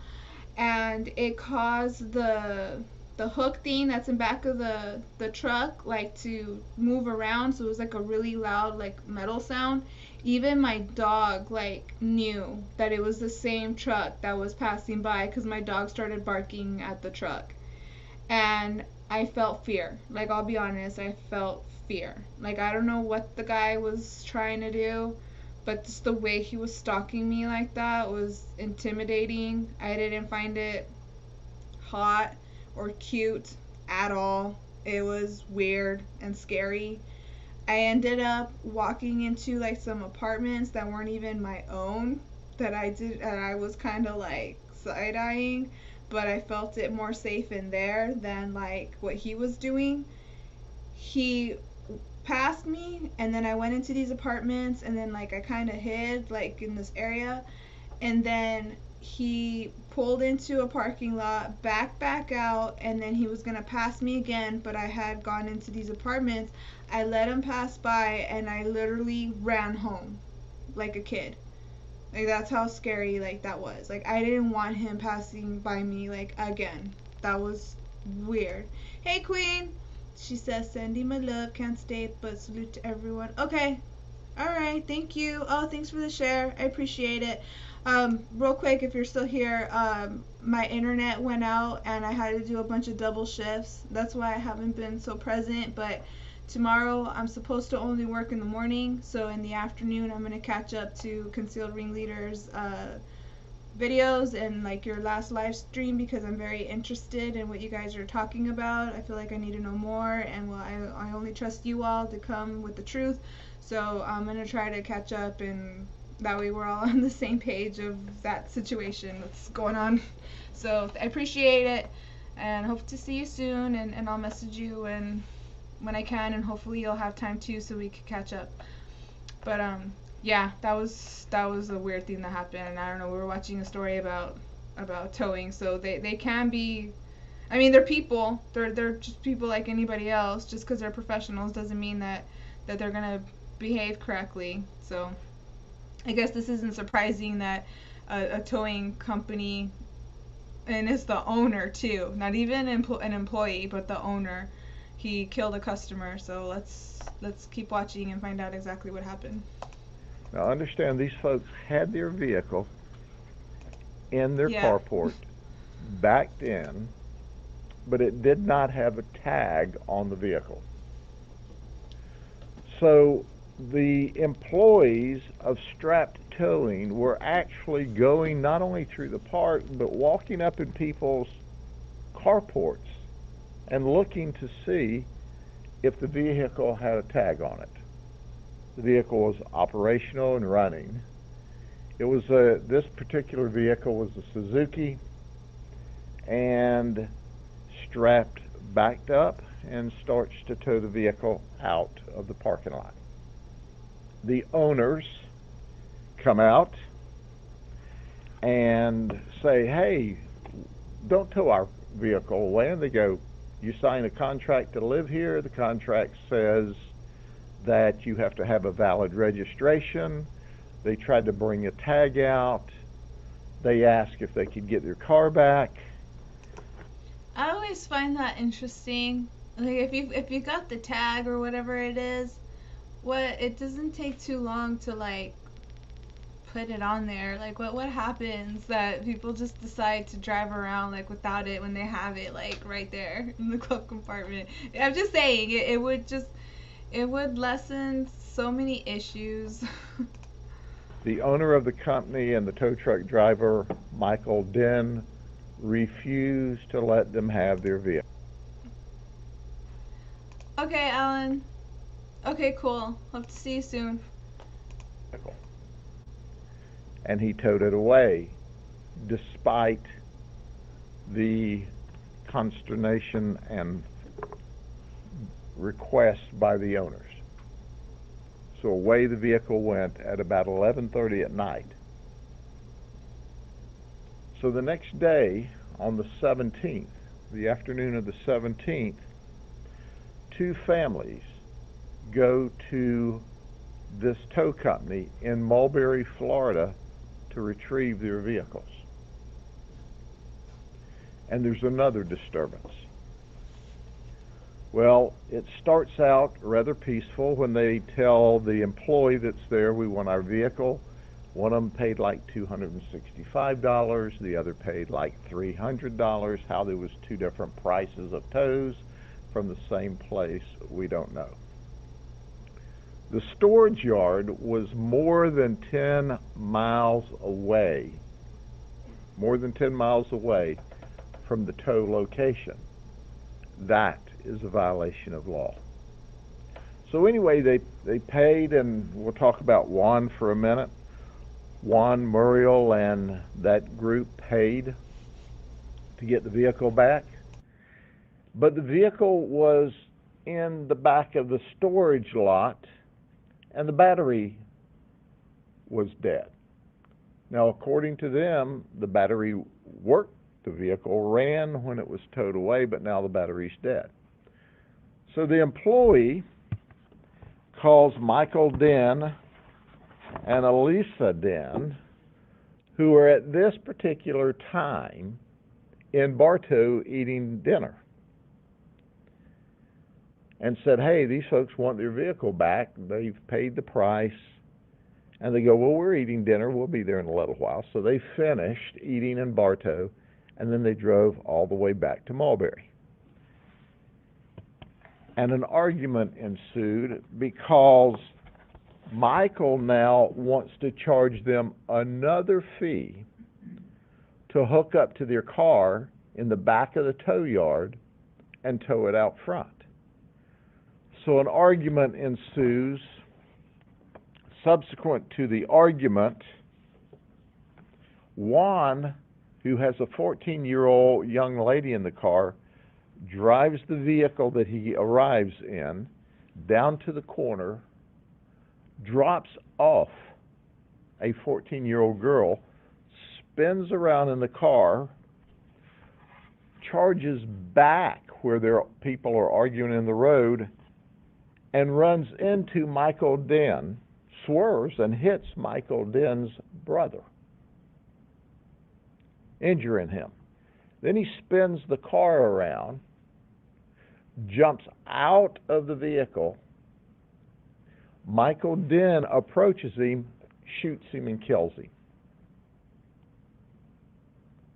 and it caused the hook thing that's in back of the truck like to move around, so it was like a really loud like metal sound. Even my dog like knew that it was the same truck that was passing by, because my dog started barking at the truck, and I felt fear. Like, I'll be honest, I felt fear. Like, I don't know what the guy was trying to do, but just the way he was stalking me like that was intimidating. I didn't find it hot or cute at all. It was weird and scary. I ended up walking into like some apartments that weren't even my own, that I was kind of like side-eyeing, but I felt it more safe in there than like what he was doing. He passed me, and then I went into these apartments, and then like I kind of hid like in this area, and then he pulled into a parking lot, back out, and then he was gonna pass me again, but I had gone into these apartments. I let him pass by, and I literally ran home like a kid. Like, that's how scary like that was. Like, I didn't want him passing by me like again. That was weird. Hey Queen, she says sending my love, can't stay, but salute to everyone. Okay, all right, thank you. Oh, thanks for the share, I appreciate it. Real quick, if you're still here, my internet went out and I had to do a bunch of double shifts. That's why I haven't been so present, but tomorrow I'm supposed to only work in the morning, so in the afternoon I'm going to catch up to Concealed Ringleaders videos and like your last live stream, because I'm very interested in what you guys are talking about. I feel like I need to know more, and well, I only trust you all to come with the truth, so I'm going to try to catch up, and that way we're all on the same page of that situation that's going on. So I appreciate it, and hope to see you soon, and I'll message you when I can, and hopefully you'll have time too, so we can catch up. But yeah, that was a weird thing that happened, and I don't know, we were watching a story about towing, so they can be, I mean, they're people, they're just people like anybody else. Just because they're professionals doesn't mean that they're gonna behave correctly. So I guess this isn't surprising that a towing company, and it's the owner too, not even an employee, but the owner, he killed a customer. So let's keep watching and find out exactly what happened. Now understand, these folks had their vehicle in their carport, backed in, but it did not have a tag on the vehicle. So the employees of strapped towing were actually going not only through the park, but walking up in people's carports and looking to see if the vehicle had a tag on it. The vehicle was operational and running. It was this particular vehicle was a Suzuki, and strapped backed up and starts to tow the vehicle out of the parking lot. The owners come out and say, hey, don't tow our vehicle away. And they go, you sign a contract to live here. The contract says that you have to have a valid registration. They tried to bring a tag out. They asked if they could get their car back. I always find that interesting. Like, if you got the tag or whatever it is, it doesn't take too long to like put it on there. Like, what happens that people just decide to drive around like without it when they have it like right there in the glove compartment? I'm just saying, it would lessen so many issues. The owner of the company and the tow truck driver, Michael Den, refused to let them have their vehicle. Okay, Alan. Okay, cool. Hope to see you soon. And he towed it away, despite the consternation and request by the owners. So away the vehicle went at about 11:30 at night. So the next day, on the 17th, the afternoon of the 17th, two families go to this tow company in Mulberry, Florida, to retrieve their vehicles. And there's another disturbance. Well, it starts out rather peaceful when they tell the employee that's there, we want our vehicle. One of them paid like $265, the other paid like $300. How there was two different prices of tows from the same place, we don't know. The storage yard was more than 10 miles away, from the tow location. That is a violation of law. So anyway, they paid, and we'll talk about Juan for a minute. Juan, Muriel, and that group paid to get the vehicle back. But the vehicle was in the back of the storage lot, and the battery was dead. Now, according to them, the battery worked, the vehicle ran when it was towed away, but now the battery's dead. So the employee calls Michael Den and Elisa Den, who are at this particular time in Bartow eating dinner, and said, hey, these folks want their vehicle back. They've paid the price. And they go, well, we're eating dinner. We'll be there in a little while. So they finished eating in Bartow, and then they drove all the way back to Mulberry. And an argument ensued because Michael now wants to charge them another fee to hook up to their car in the back of the tow yard and tow it out front. So an argument ensues. Subsequent to the argument, Juan, who has a 14-year-old young lady in the car, drives the vehicle that he arrives in down to the corner, drops off a 14-year-old girl, spins around in the car, charges back where people are arguing in the road, and runs into Michael Den, swerves and hits Michael Den's brother, injuring him. Then he spins the car around, jumps out of the vehicle. Michael Den approaches him, shoots him, and kills him.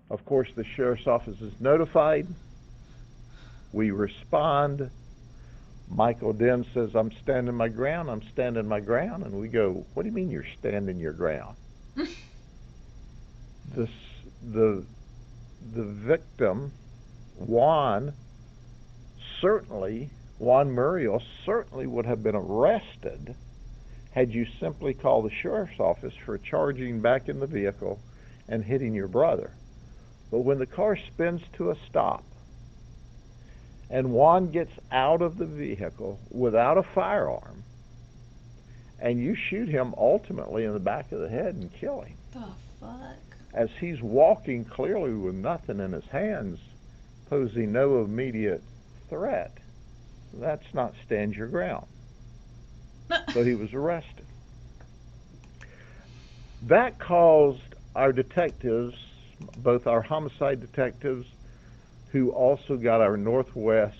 Of course, the sheriff's office is notified. We respond. Michael Den says, I'm standing my ground, I'm standing my ground. And we go, what do you mean you're standing your ground? The victim, Juan Muriel, certainly would have been arrested had you simply called the sheriff's office for charging back in the vehicle and hitting your brother. But when the car spins to a stop, and Juan gets out of the vehicle without a firearm, and you shoot him ultimately in the back of the head and kill him. The fuck? As he's walking clearly with nothing in his hands, posing no immediate threat. That's not stand your ground. So he was arrested. That caused our detectives, both our homicide detectives, who also got our Northwest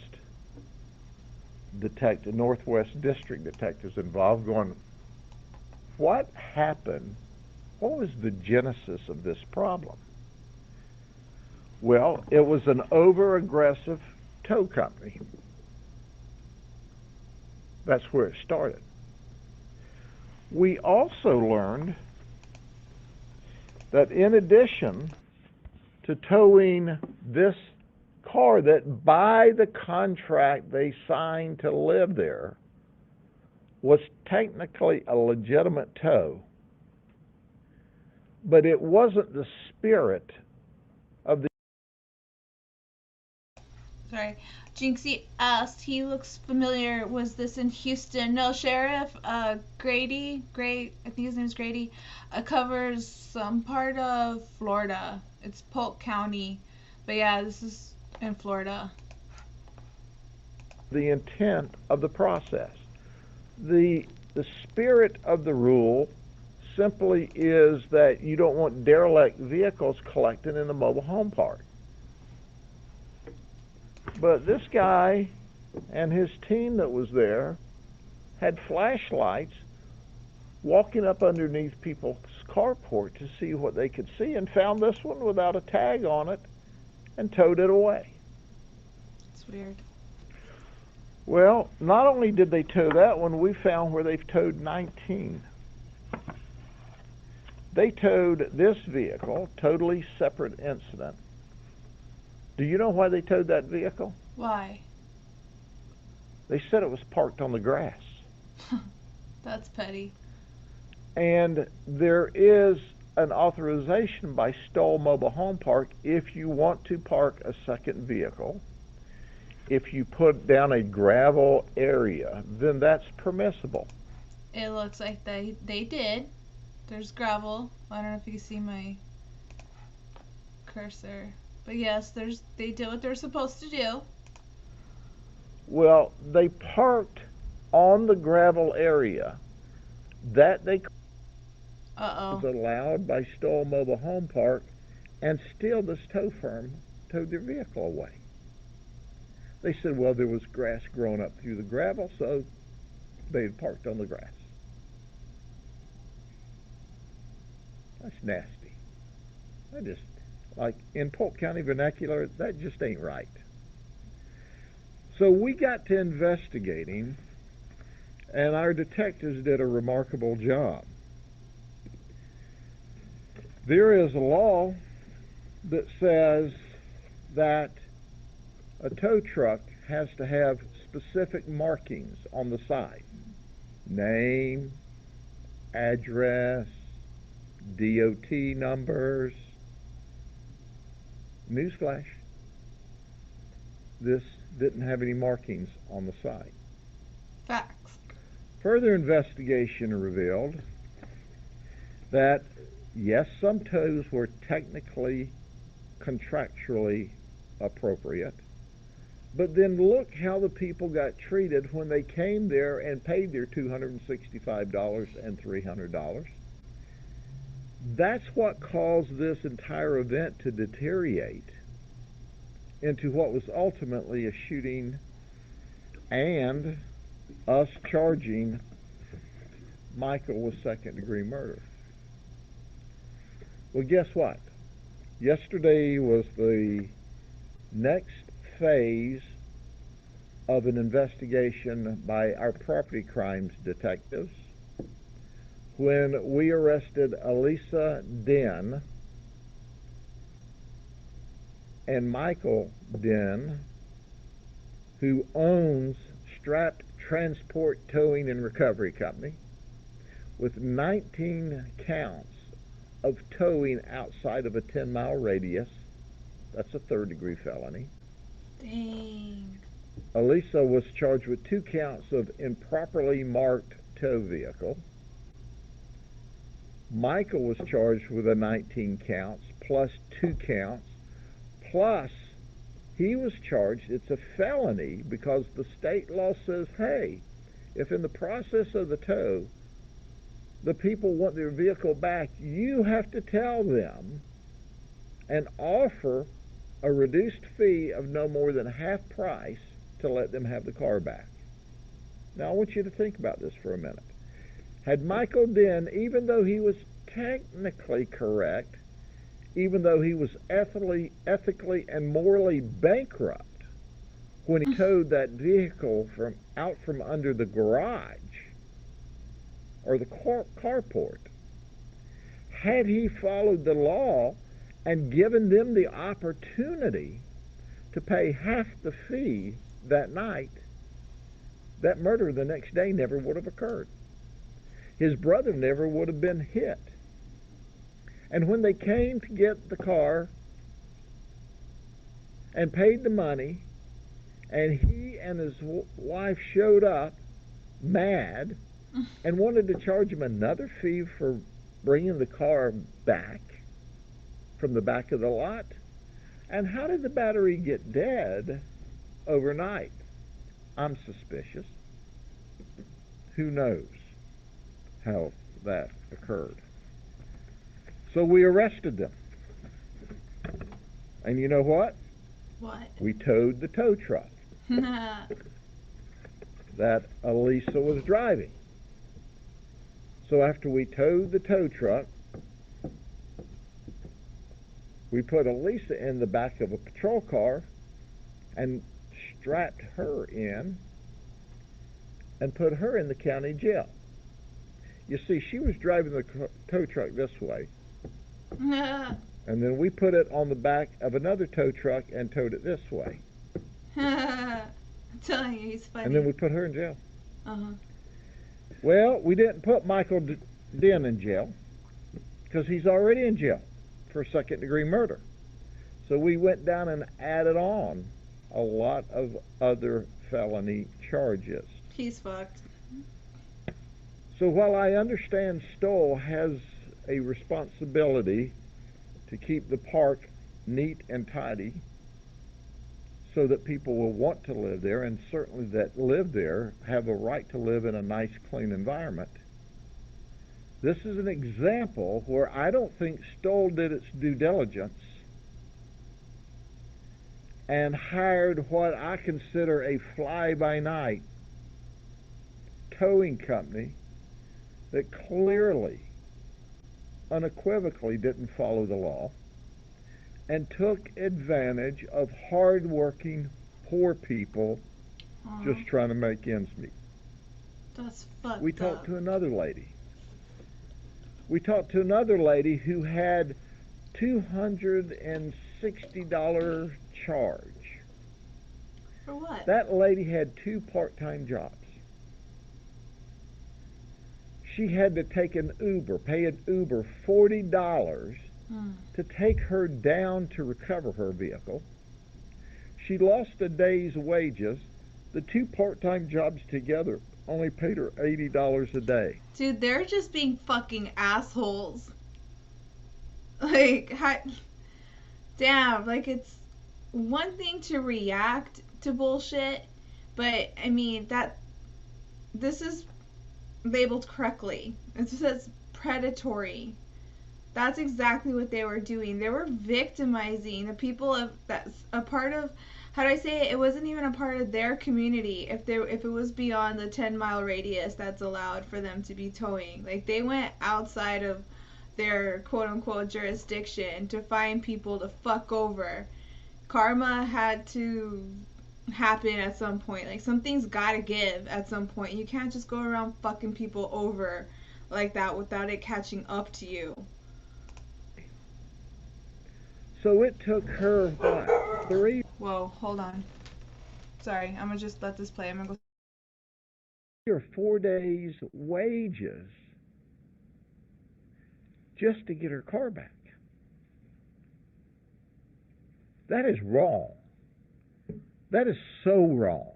District detectives involved, going, what happened? What was the genesis of this problem? Well, it was an over-aggressive tow company. That's where it started. We also learned that in addition to towing this car that by the contract they signed to live there was technically a legitimate tow, but it wasn't the spirit of the Sorry. Jinxie asked, he looks familiar. Was this in Houston? No, Sheriff Grady, I think his name is Grady, covers some part of Florida. It's Polk County. But yeah, this is in Florida. The intent of the process. The spirit of the rule simply is that you don't want derelict vehicles collected in the mobile home park. But this guy and his team that was there had flashlights walking up underneath people's carport to see what they could see, and found this one without a tag on it and towed it away. It's weird. Well, not only did they tow that one, we found where they've towed 19. They towed this vehicle, totally separate incident. Do you know why they towed that vehicle? Why? They said it was parked on the grass. That's petty. And there is an authorization by Stoll Mobile Home Park if you want to park a second vehicle. If you put down a gravel area, then that's permissible. It looks like they did. There's gravel. I don't know if you can see my cursor. But yes, they did what they're supposed to do. Well, they parked on the gravel area that they was allowed by Stoll Mobile Home Park, and still this tow firm towed their vehicle away. They said, well, there was grass growing up through the gravel, so they had parked on the grass. That's nasty. I just, like in Polk County vernacular, that just ain't right. So we got to investigating, and our detectives did a remarkable job. There is a law that says that a tow truck has to have specific markings on the side. Name, address, DOT numbers. Newsflash, this didn't have any markings on the side. Facts. Further investigation revealed that, yes, some tows were technically, contractually appropriate, but then look how the people got treated when they came there and paid their $265 and $300. That's what caused this entire event to deteriorate into what was ultimately a shooting and us charging Michael with second-degree murder. Well, guess what? Yesterday was the next phase of an investigation by our property crimes detectives when we arrested Elisa Den and Michael Den, who owns Strapped Transport Towing and Recovery Company, with 19 counts of towing outside of a 10-mile radius. That's a third-degree felony. Dang. Elisa was charged with 2 counts of improperly marked tow vehicle. Michael was charged with 19 counts plus 2 counts, plus he was charged, it's a felony because the state law says, hey, if in the process of the tow the people want their vehicle back, you have to tell them and offer a reduced fee of no more than half price to let them have the car back. Now I want you to think about this for a minute. Had Michael Den, even though he was technically correct, even though he was ethically and morally bankrupt when he towed that vehicle out from under the garage or the carport, had he followed the law and given them the opportunity to pay half the fee that night, that murder the next day never would have occurred. His brother never would have been hit. And when they came to get the car and paid the money And he and his wife showed up mad and wanted to charge him another fee for bringing the car back from the back of the lot. And how did the battery get dead overnight? I'm suspicious. Who knows how that occurred? So we arrested them. And you know what? What? We towed the tow truck that Elisa was driving. So after we towed the tow truck, we put Elisa in the back of a patrol car and strapped her in and put her in the county jail. You see, she was driving the tow truck this way, and then we put it on the back of another tow truck and towed it this way. I'm telling you, he's funny. And then we put her in jail. Uh-huh. Well, we didn't put Michael Den in jail because he's already in jail for second-degree murder. So we went down and added on a lot of other felony charges. He's fucked. So while I understand Stoll has a responsibility to keep the park neat and tidy so that people will want to live there, and certainly that live there have a right to live in a nice, clean environment, this is an example where I don't think Stoll did its due diligence and hired what I consider a fly-by-night towing company that clearly, unequivocally didn't follow the law and took advantage of hard-working, poor people just trying to make ends meet. That's fucked We talked to another lady. We talked to another lady who had $260 charge. For what? That lady had 2 part-time jobs. She had to take an Uber, pay an Uber $40 to take her down to recover her vehicle. She lost a day's wages. The 2 part-time jobs together only paid her $80 a day. Dude, they're just being fucking assholes. Like, damn, like, it's one thing to react to bullshit, but, I mean, this is labeled correctly. It says predatory. That's exactly what they were doing. They were victimizing the people that's a part of, how do I say it? It wasn't even a part of their community. If it was beyond the 10-mile radius that's allowed for them to be towing. Like, they went outside of their quote-unquote jurisdiction to find people to fuck over. Karma had to happen at some point. Like, something's gotta give at some point. You can't just go around fucking people over like that without it catching up to you. So it took her, what, 3? Whoa, hold on. Sorry, I'm gonna just let this play. I'm gonna go. 3 or 4 days' wages just to get her car back. That is wrong. That is so wrong.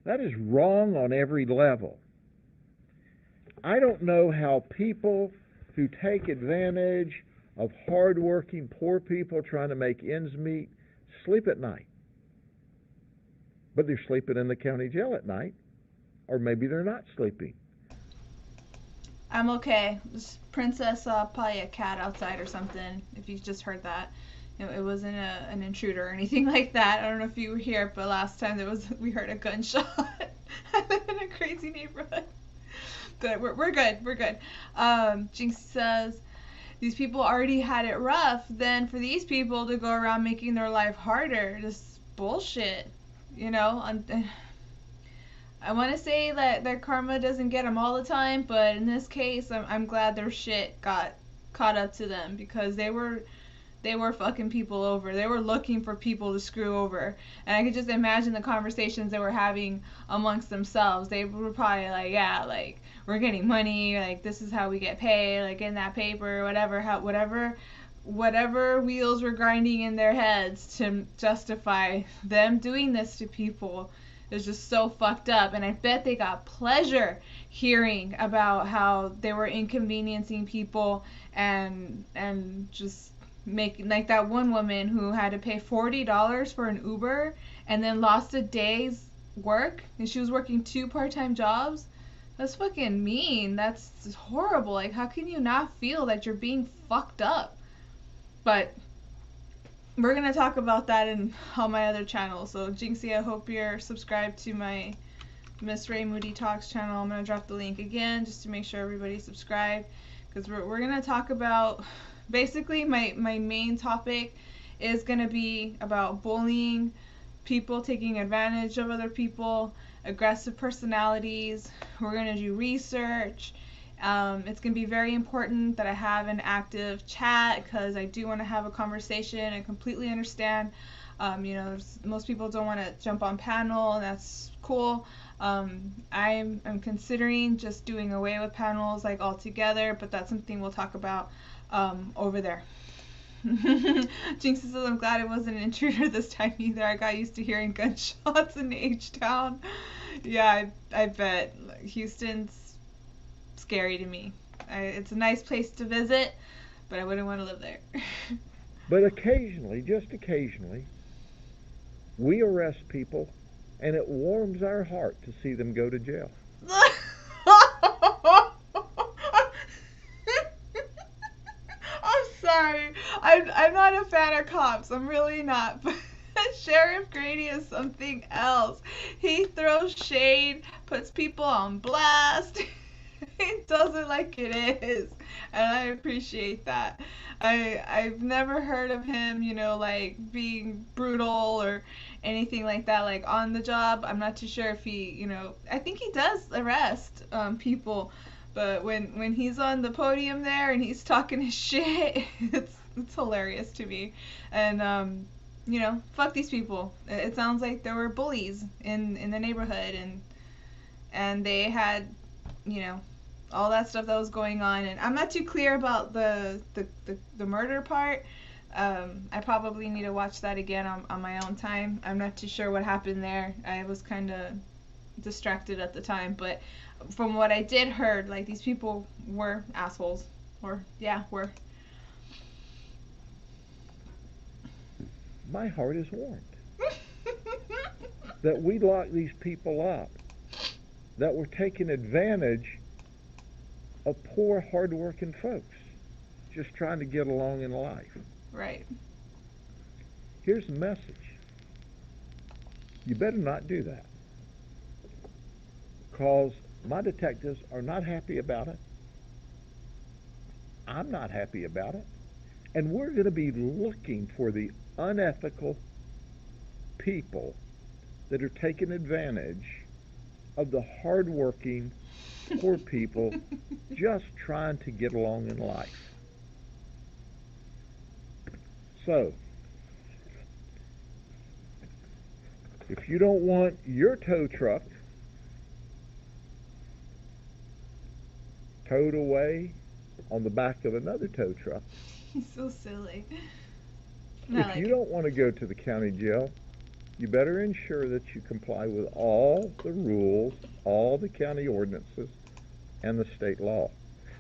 That is wrong on every level. I don't know how people who take advantage of hard-working poor people trying to make ends meet sleep at night. But they're sleeping in the county jail at night. Or maybe they're not sleeping. I'm okay. This princess saw probably a cat outside or something, if you just heard that. It wasn't an intruder or anything like that. I don't know if you were here, but last time we heard a gunshot. I live in a crazy neighborhood. But we're good. We're good. Jinx says, these people already had it rough. Then for these people to go around making their life harder, just bullshit. You know? I want to say that karma doesn't get them all the time, but in this case, I'm glad their shit got caught up to them, because they were fucking people over. They were looking for people to screw over. And I could just imagine the conversations they were having amongst themselves. They were probably like, yeah, like, we're getting money, like, this is how we get paid, like, in that paper, whatever whatever wheels were grinding in their heads to justify them doing this to people is just so fucked up. And I bet they got pleasure hearing about how they were inconveniencing people and just making, like that one woman who had to pay $40 for an Uber and then lost a day's work, and she was working 2 part-time jobs. That's fucking mean. That's horrible. Like, how can you not feel that you're being fucked up? But we're going to talk about that in all my other channels. So, Jinxie, I hope you're subscribed to my MissRaeMoody Talks channel. I'm going to drop the link again just to make sure everybody's subscribed. Because we're going to talk about, basically, my main topic is going to be about bullying, people taking advantage of other people, aggressive personalities. We're going to do research. It's going to be very important that I have an active chat because I do want to have a conversation. I completely understand. Most people don't want to jump on panel, and that's cool. I'm considering just doing away with panels like altogether, but that's something we'll talk about over there. Jinx says, I'm glad it wasn't an intruder this time either. I got used to hearing gunshots in H-Town. Yeah, I bet. Houston's scary to me. It's a nice place to visit, but I wouldn't want to live there. But occasionally, just occasionally, we arrest people, and it warms our heart to see them go to jail. I'm sorry. I'm not a fan of cops. I'm really not. But Sheriff Grady is something else. He throws shade, puts people on blast. He does it like it is. And I appreciate that. I've never heard of him, like being brutal or anything like that, like on the job. I'm not too sure if he, I think he does arrest people. But when he's on the podium there and he's talking his shit, it's hilarious to me. And fuck these people. It sounds like there were bullies in the neighborhood, and they had, all that stuff that was going on. And I'm not too clear about the murder part. I probably need to watch that again on my own time. I'm not too sure what happened there. I was kind of distracted at the time, but from what I did heard, like, these people were assholes, were. My heart is warmed that we lock these people up, that we're taking advantage of poor, hard-working folks just trying to get along in life. Right. Here's the message. You better not do that, because my detectives are not happy about it. I'm not happy about it. And we're going to be looking for the unethical people that are taking advantage of the hardworking, poor people just trying to get along in life. So, if you don't want your tow truck towed away on the back of another tow truck, He's so silly. If you don't want to go to the county jail, you better ensure that you comply with all the rules, all the county ordinances, and the state law.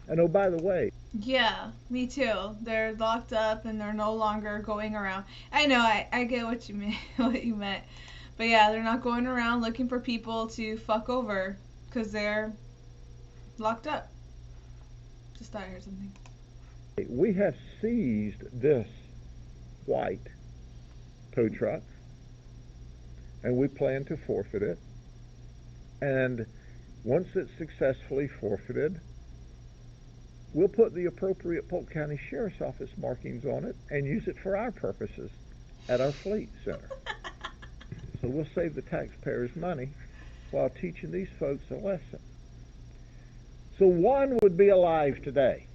And oh, by the way, Yeah, me too. They're locked up and they're no longer going around. I know, I get what you mean, what you meant. But yeah, they're not going around looking for people to fuck over because they're locked up. Just thought I heard something. we have seized this white tow truck, and we plan to forfeit it. And once it's successfully forfeited, we'll put the appropriate Polk County Sheriff's Office markings on it and use it for our purposes at our fleet center. So we'll save the taxpayers money while teaching these folks a lesson. So one would be alive today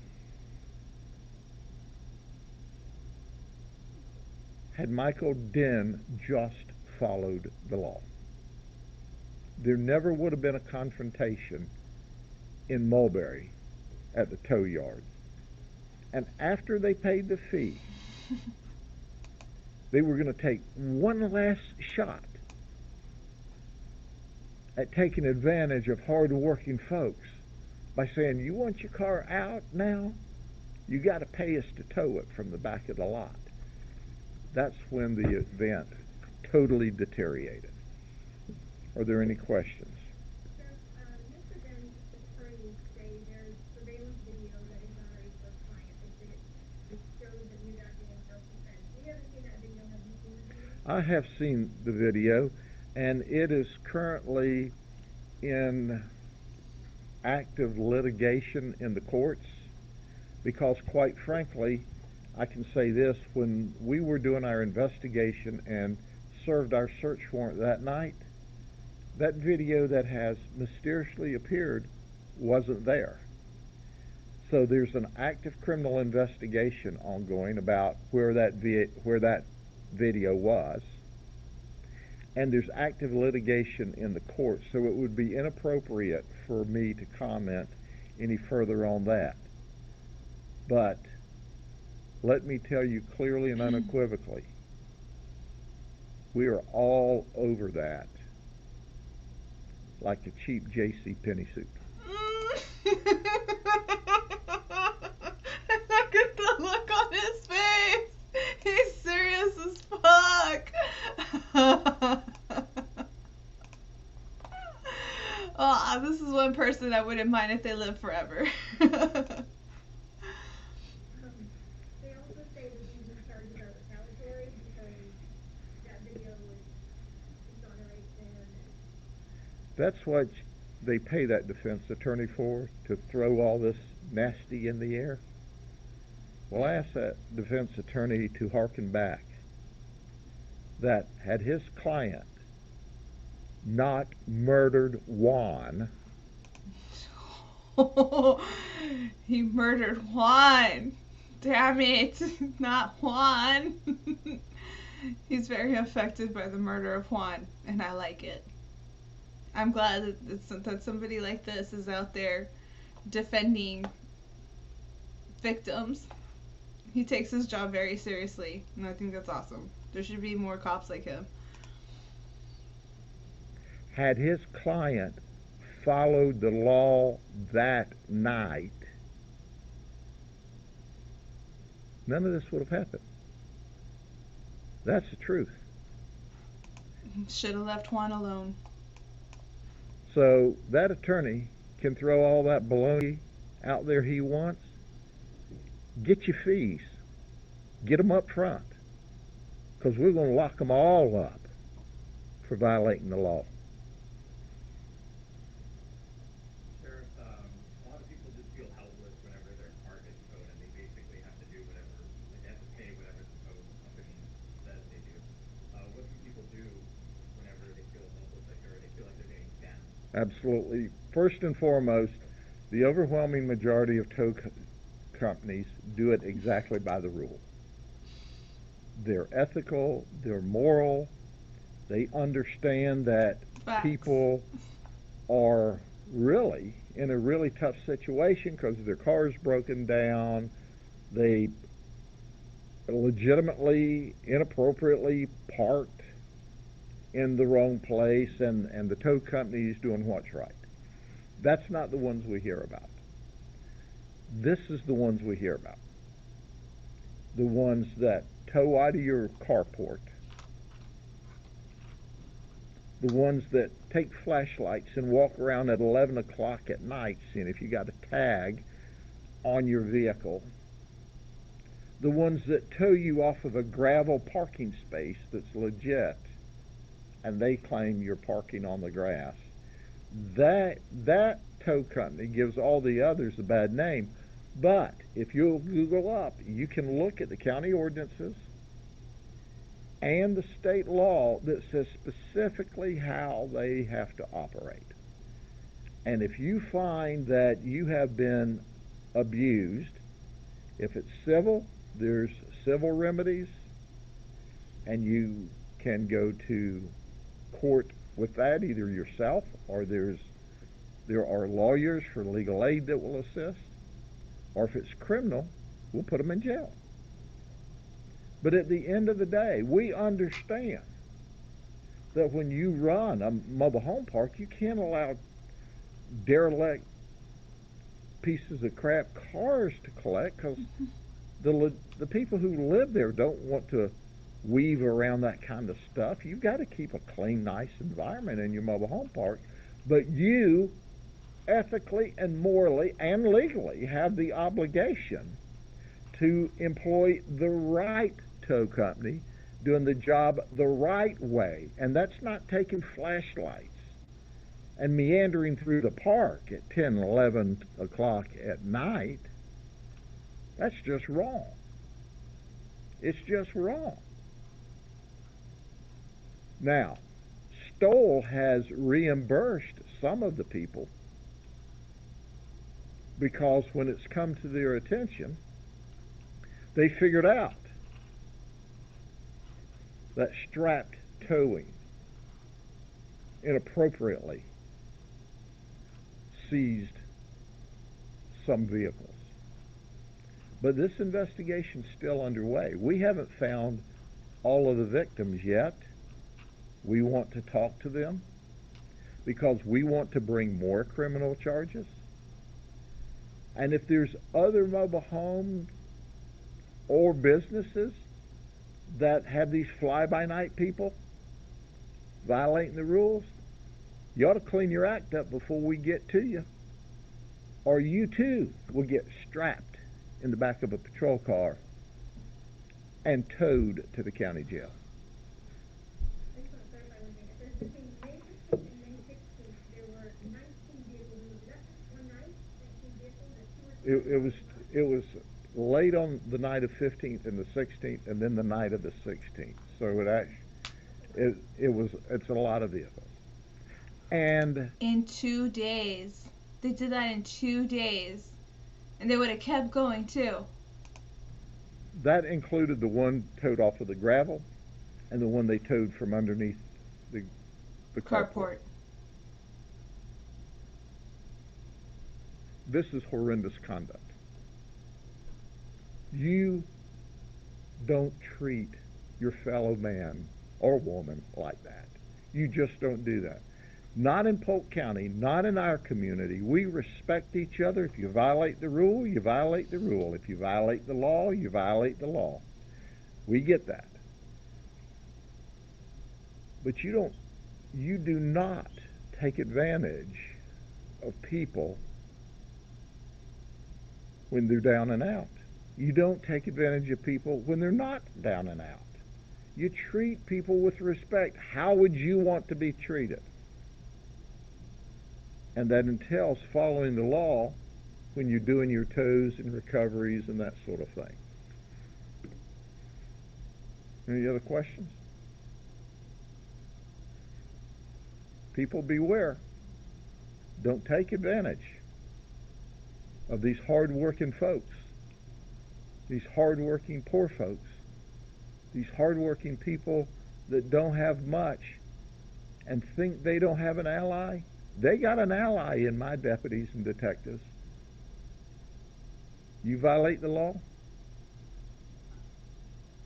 had Michael Den just followed the law. There never would have been a confrontation in Mulberry at the tow yard. And after they paid the fee, they were going to take one last shot at taking advantage of hard-working folks by saying, you want your car out now? You got to pay us to tow it from the back of the lot. That's when the event totally deteriorated. Are there any questions? I have seen the video, and it is currently in active litigation in the courts because, quite frankly, I can say this, when we were doing our investigation and served our search warrant that night, that video that has mysteriously appeared wasn't there. So there's an active criminal investigation ongoing about where that video was, and there's active litigation in the court, so it would be inappropriate for me to comment any further on that. But let me tell you clearly and unequivocally, we are all over that like a cheap J.C. Penney suit. Look at the look on his face. He's serious as fuck. Oh, this is one person I wouldn't mind if they lived forever. They also say that these charges are retaliatory because that video was exoneration. That's what they pay that defense attorney for, to throw all this nasty in the air. Well, I asked that defense attorney to hearken back that had his client not murdered Juan. He murdered Juan. Damn it, not Juan. He's very affected by the murder of Juan, and I like it. I'm glad that somebody like this is out there defending victims. He takes his job very seriously, and I think that's awesome. There should be more cops like him. Had his client followed the law that night, none of this would have happened. That's the truth. Should have left Juan alone. So that attorney can throw all that baloney out there he wants. Get your fees. Get them up front. Because we're going to lock them all up for violating the law. A lot of people just feel helpless whenever their car gets towed and they basically have to do whatever, they have to pay whatever the tow company says they do. What can people do whenever they feel helpless or they feel like they're getting scammed? Absolutely. First and foremost, the overwhelming majority of tow companies do it exactly by the rule. They're ethical, they're moral, they understand that people are really in a really tough situation because their car's broken down, they legitimately, inappropriately parked in the wrong place, and the tow company is doing what's right. That's not the ones we hear about. This is the ones we hear about. The ones that tow out of your carport. The ones that take flashlights and walk around at 11 o'clock at night seeing if you got a tag on your vehicle. The ones that tow you off of a gravel parking space that's legit and they claim you're parking on the grass. That tow company gives all the others a bad name. But if you'll Google up, you can look at the county ordinances and the state law that says specifically how they have to operate. And if you find that you have been abused, if it's civil, there's civil remedies, and you can go to court with that, either yourself or there are lawyers for legal aid that will assist. Or if it's criminal, we'll put them in jail. But at the end of the day, we understand that when you run a mobile home park, you can't allow derelict pieces of crap cars to collect, because the people who live there don't want to weave around that kind of stuff. You've got to keep a clean, nice environment in your mobile home park, but you ethically and morally and legally have the obligation to employ the right tow company doing the job the right way, and that's not taking flashlights and meandering through the park at 10, 11 o'clock at night. That's just wrong. It's just wrong. Now, Stoll has reimbursed some of the people because when it's come to their attention, they figured out that strapped towing inappropriately seized some vehicles. But this investigation's still underway. We haven't found all of the victims yet. We want to talk to them because we want to bring more criminal charges. And if there's other mobile homes or businesses that have these fly-by-night people violating the rules, you ought to clean your act up before we get to you, or you too will get strapped in the back of a patrol car and towed to the county jail. I just want to clarify one thing. It says between May 15th and May 16th, there were 19 vehicles. Was that just one night? 19 vehicles or 2 or 3? It was late on the night of 15th and the 16th, and then the night of the 16th. So it's a lot of vehicles. And in 2 days. They did that in 2 days. And they would have kept going too. That included the one towed off of the gravel and the one they towed from underneath the carport. This is horrendous conduct. You don't treat your fellow man or woman like that. You just don't do that. Not in Polk County, not in our community. We respect each other. If you violate the rule, you violate the rule. If you violate the law, you violate the law. We get that. But you do not take advantage of people when they're down and out. You don't take advantage of people when they're not down and out. You treat people with respect. How would you want to be treated? And that entails following the law when you're doing your tows and recoveries and that sort of thing. Any other questions? People beware. Don't take advantage of these hard-working folks, these hard-working poor folks, these hard-working people that don't have much and think they don't have an ally. They got an ally in my deputies and detectives. You violate the law,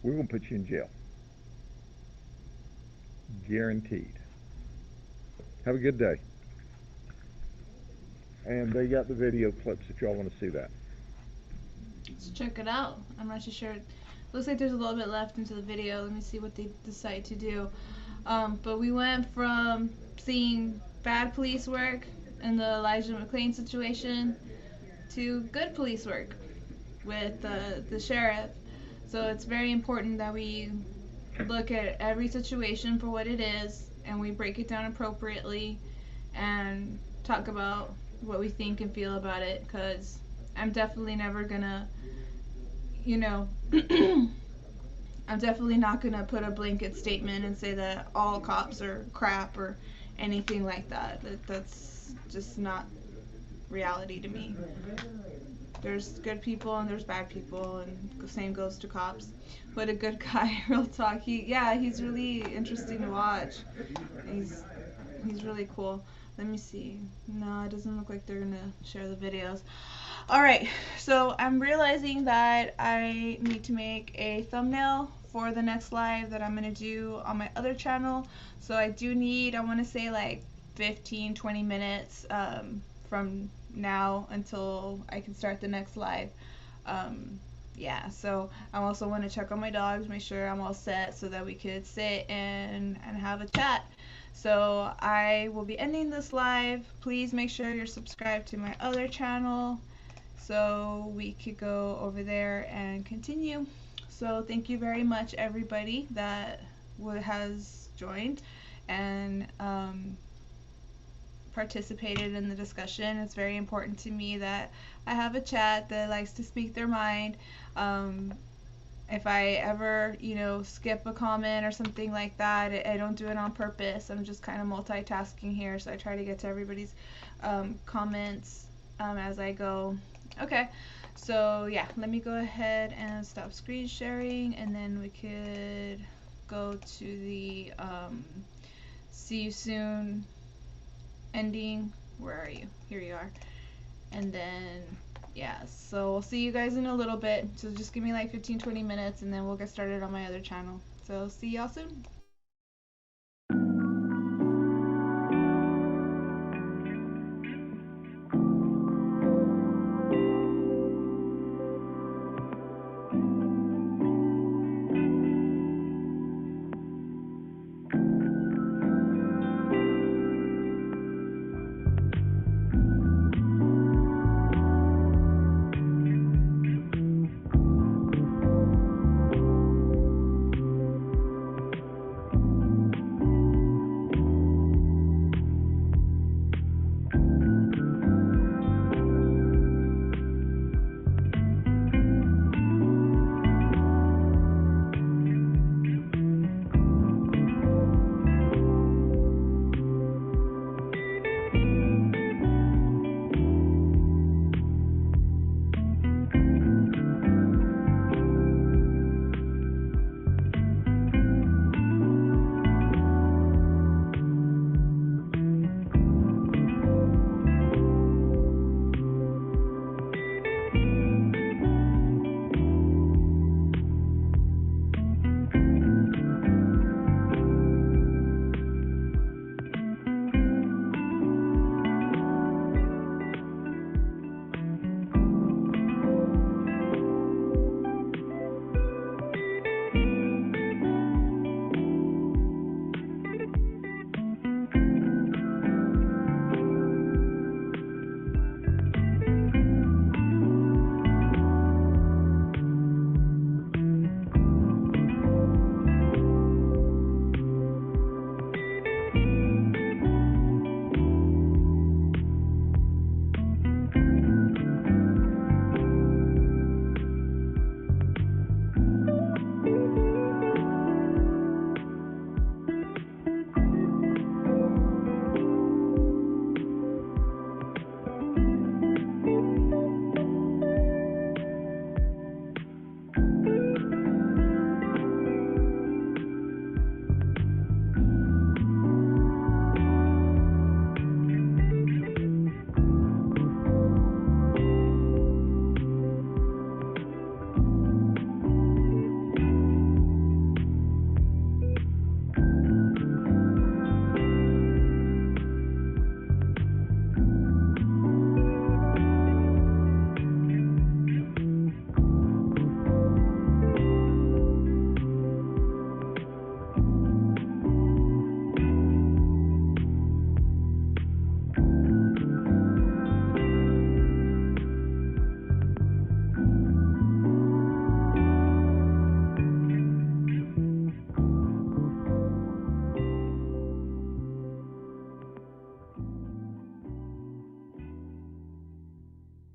we're going to put you in jail. Guaranteed. Have a good day. And they got the video clips if y'all want to see that. Let's check it out. I'm not too sure. Looks like there's a little bit left into the video. Let me see what they decide to do. But we went from seeing bad police work in the Elijah McClain situation to good police work with the sheriff. So it's very important that we look at every situation for what it is and we break it down appropriately and talk about what we think and feel about it, because I'm definitely never gonna, I'm definitely not gonna put a blanket statement and say that all cops are crap or anything like that. That's just not reality to me. There's good people and there's bad people, and the same goes to cops. But a good guy, real talk. He's really interesting to watch. He's really cool. Let me see. No, it doesn't look like they're gonna share the videos. Alright, so I'm realizing that I need to make a thumbnail for the next live that I'm gonna do on my other channel. So I do need, I want to say like 15-20 minutes from now until I can start the next live. Yeah, so I also want to check on my dogs, make sure I'm all set so that we could sit and have a chat. So I will be ending this live. Please make sure you're subscribed to my other channel so we could go over there and continue. So thank you very much, everybody that has joined and participated in the discussion. It's very important to me that I have a chat that likes to speak their mind. If I ever, you know, skip a comment or something like that, I don't do it on purpose. I'm just kind of multitasking here, so I try to get to everybody's comments as I go. Okay, so yeah, let me go ahead and stop screen sharing, and then we could go to the see you soon ending. Where are you? Here you are. And then yeah, so we'll see you guys in a little bit. So just give me like 15-20 minutes and then we'll get started on my other channel. So see y'all soon.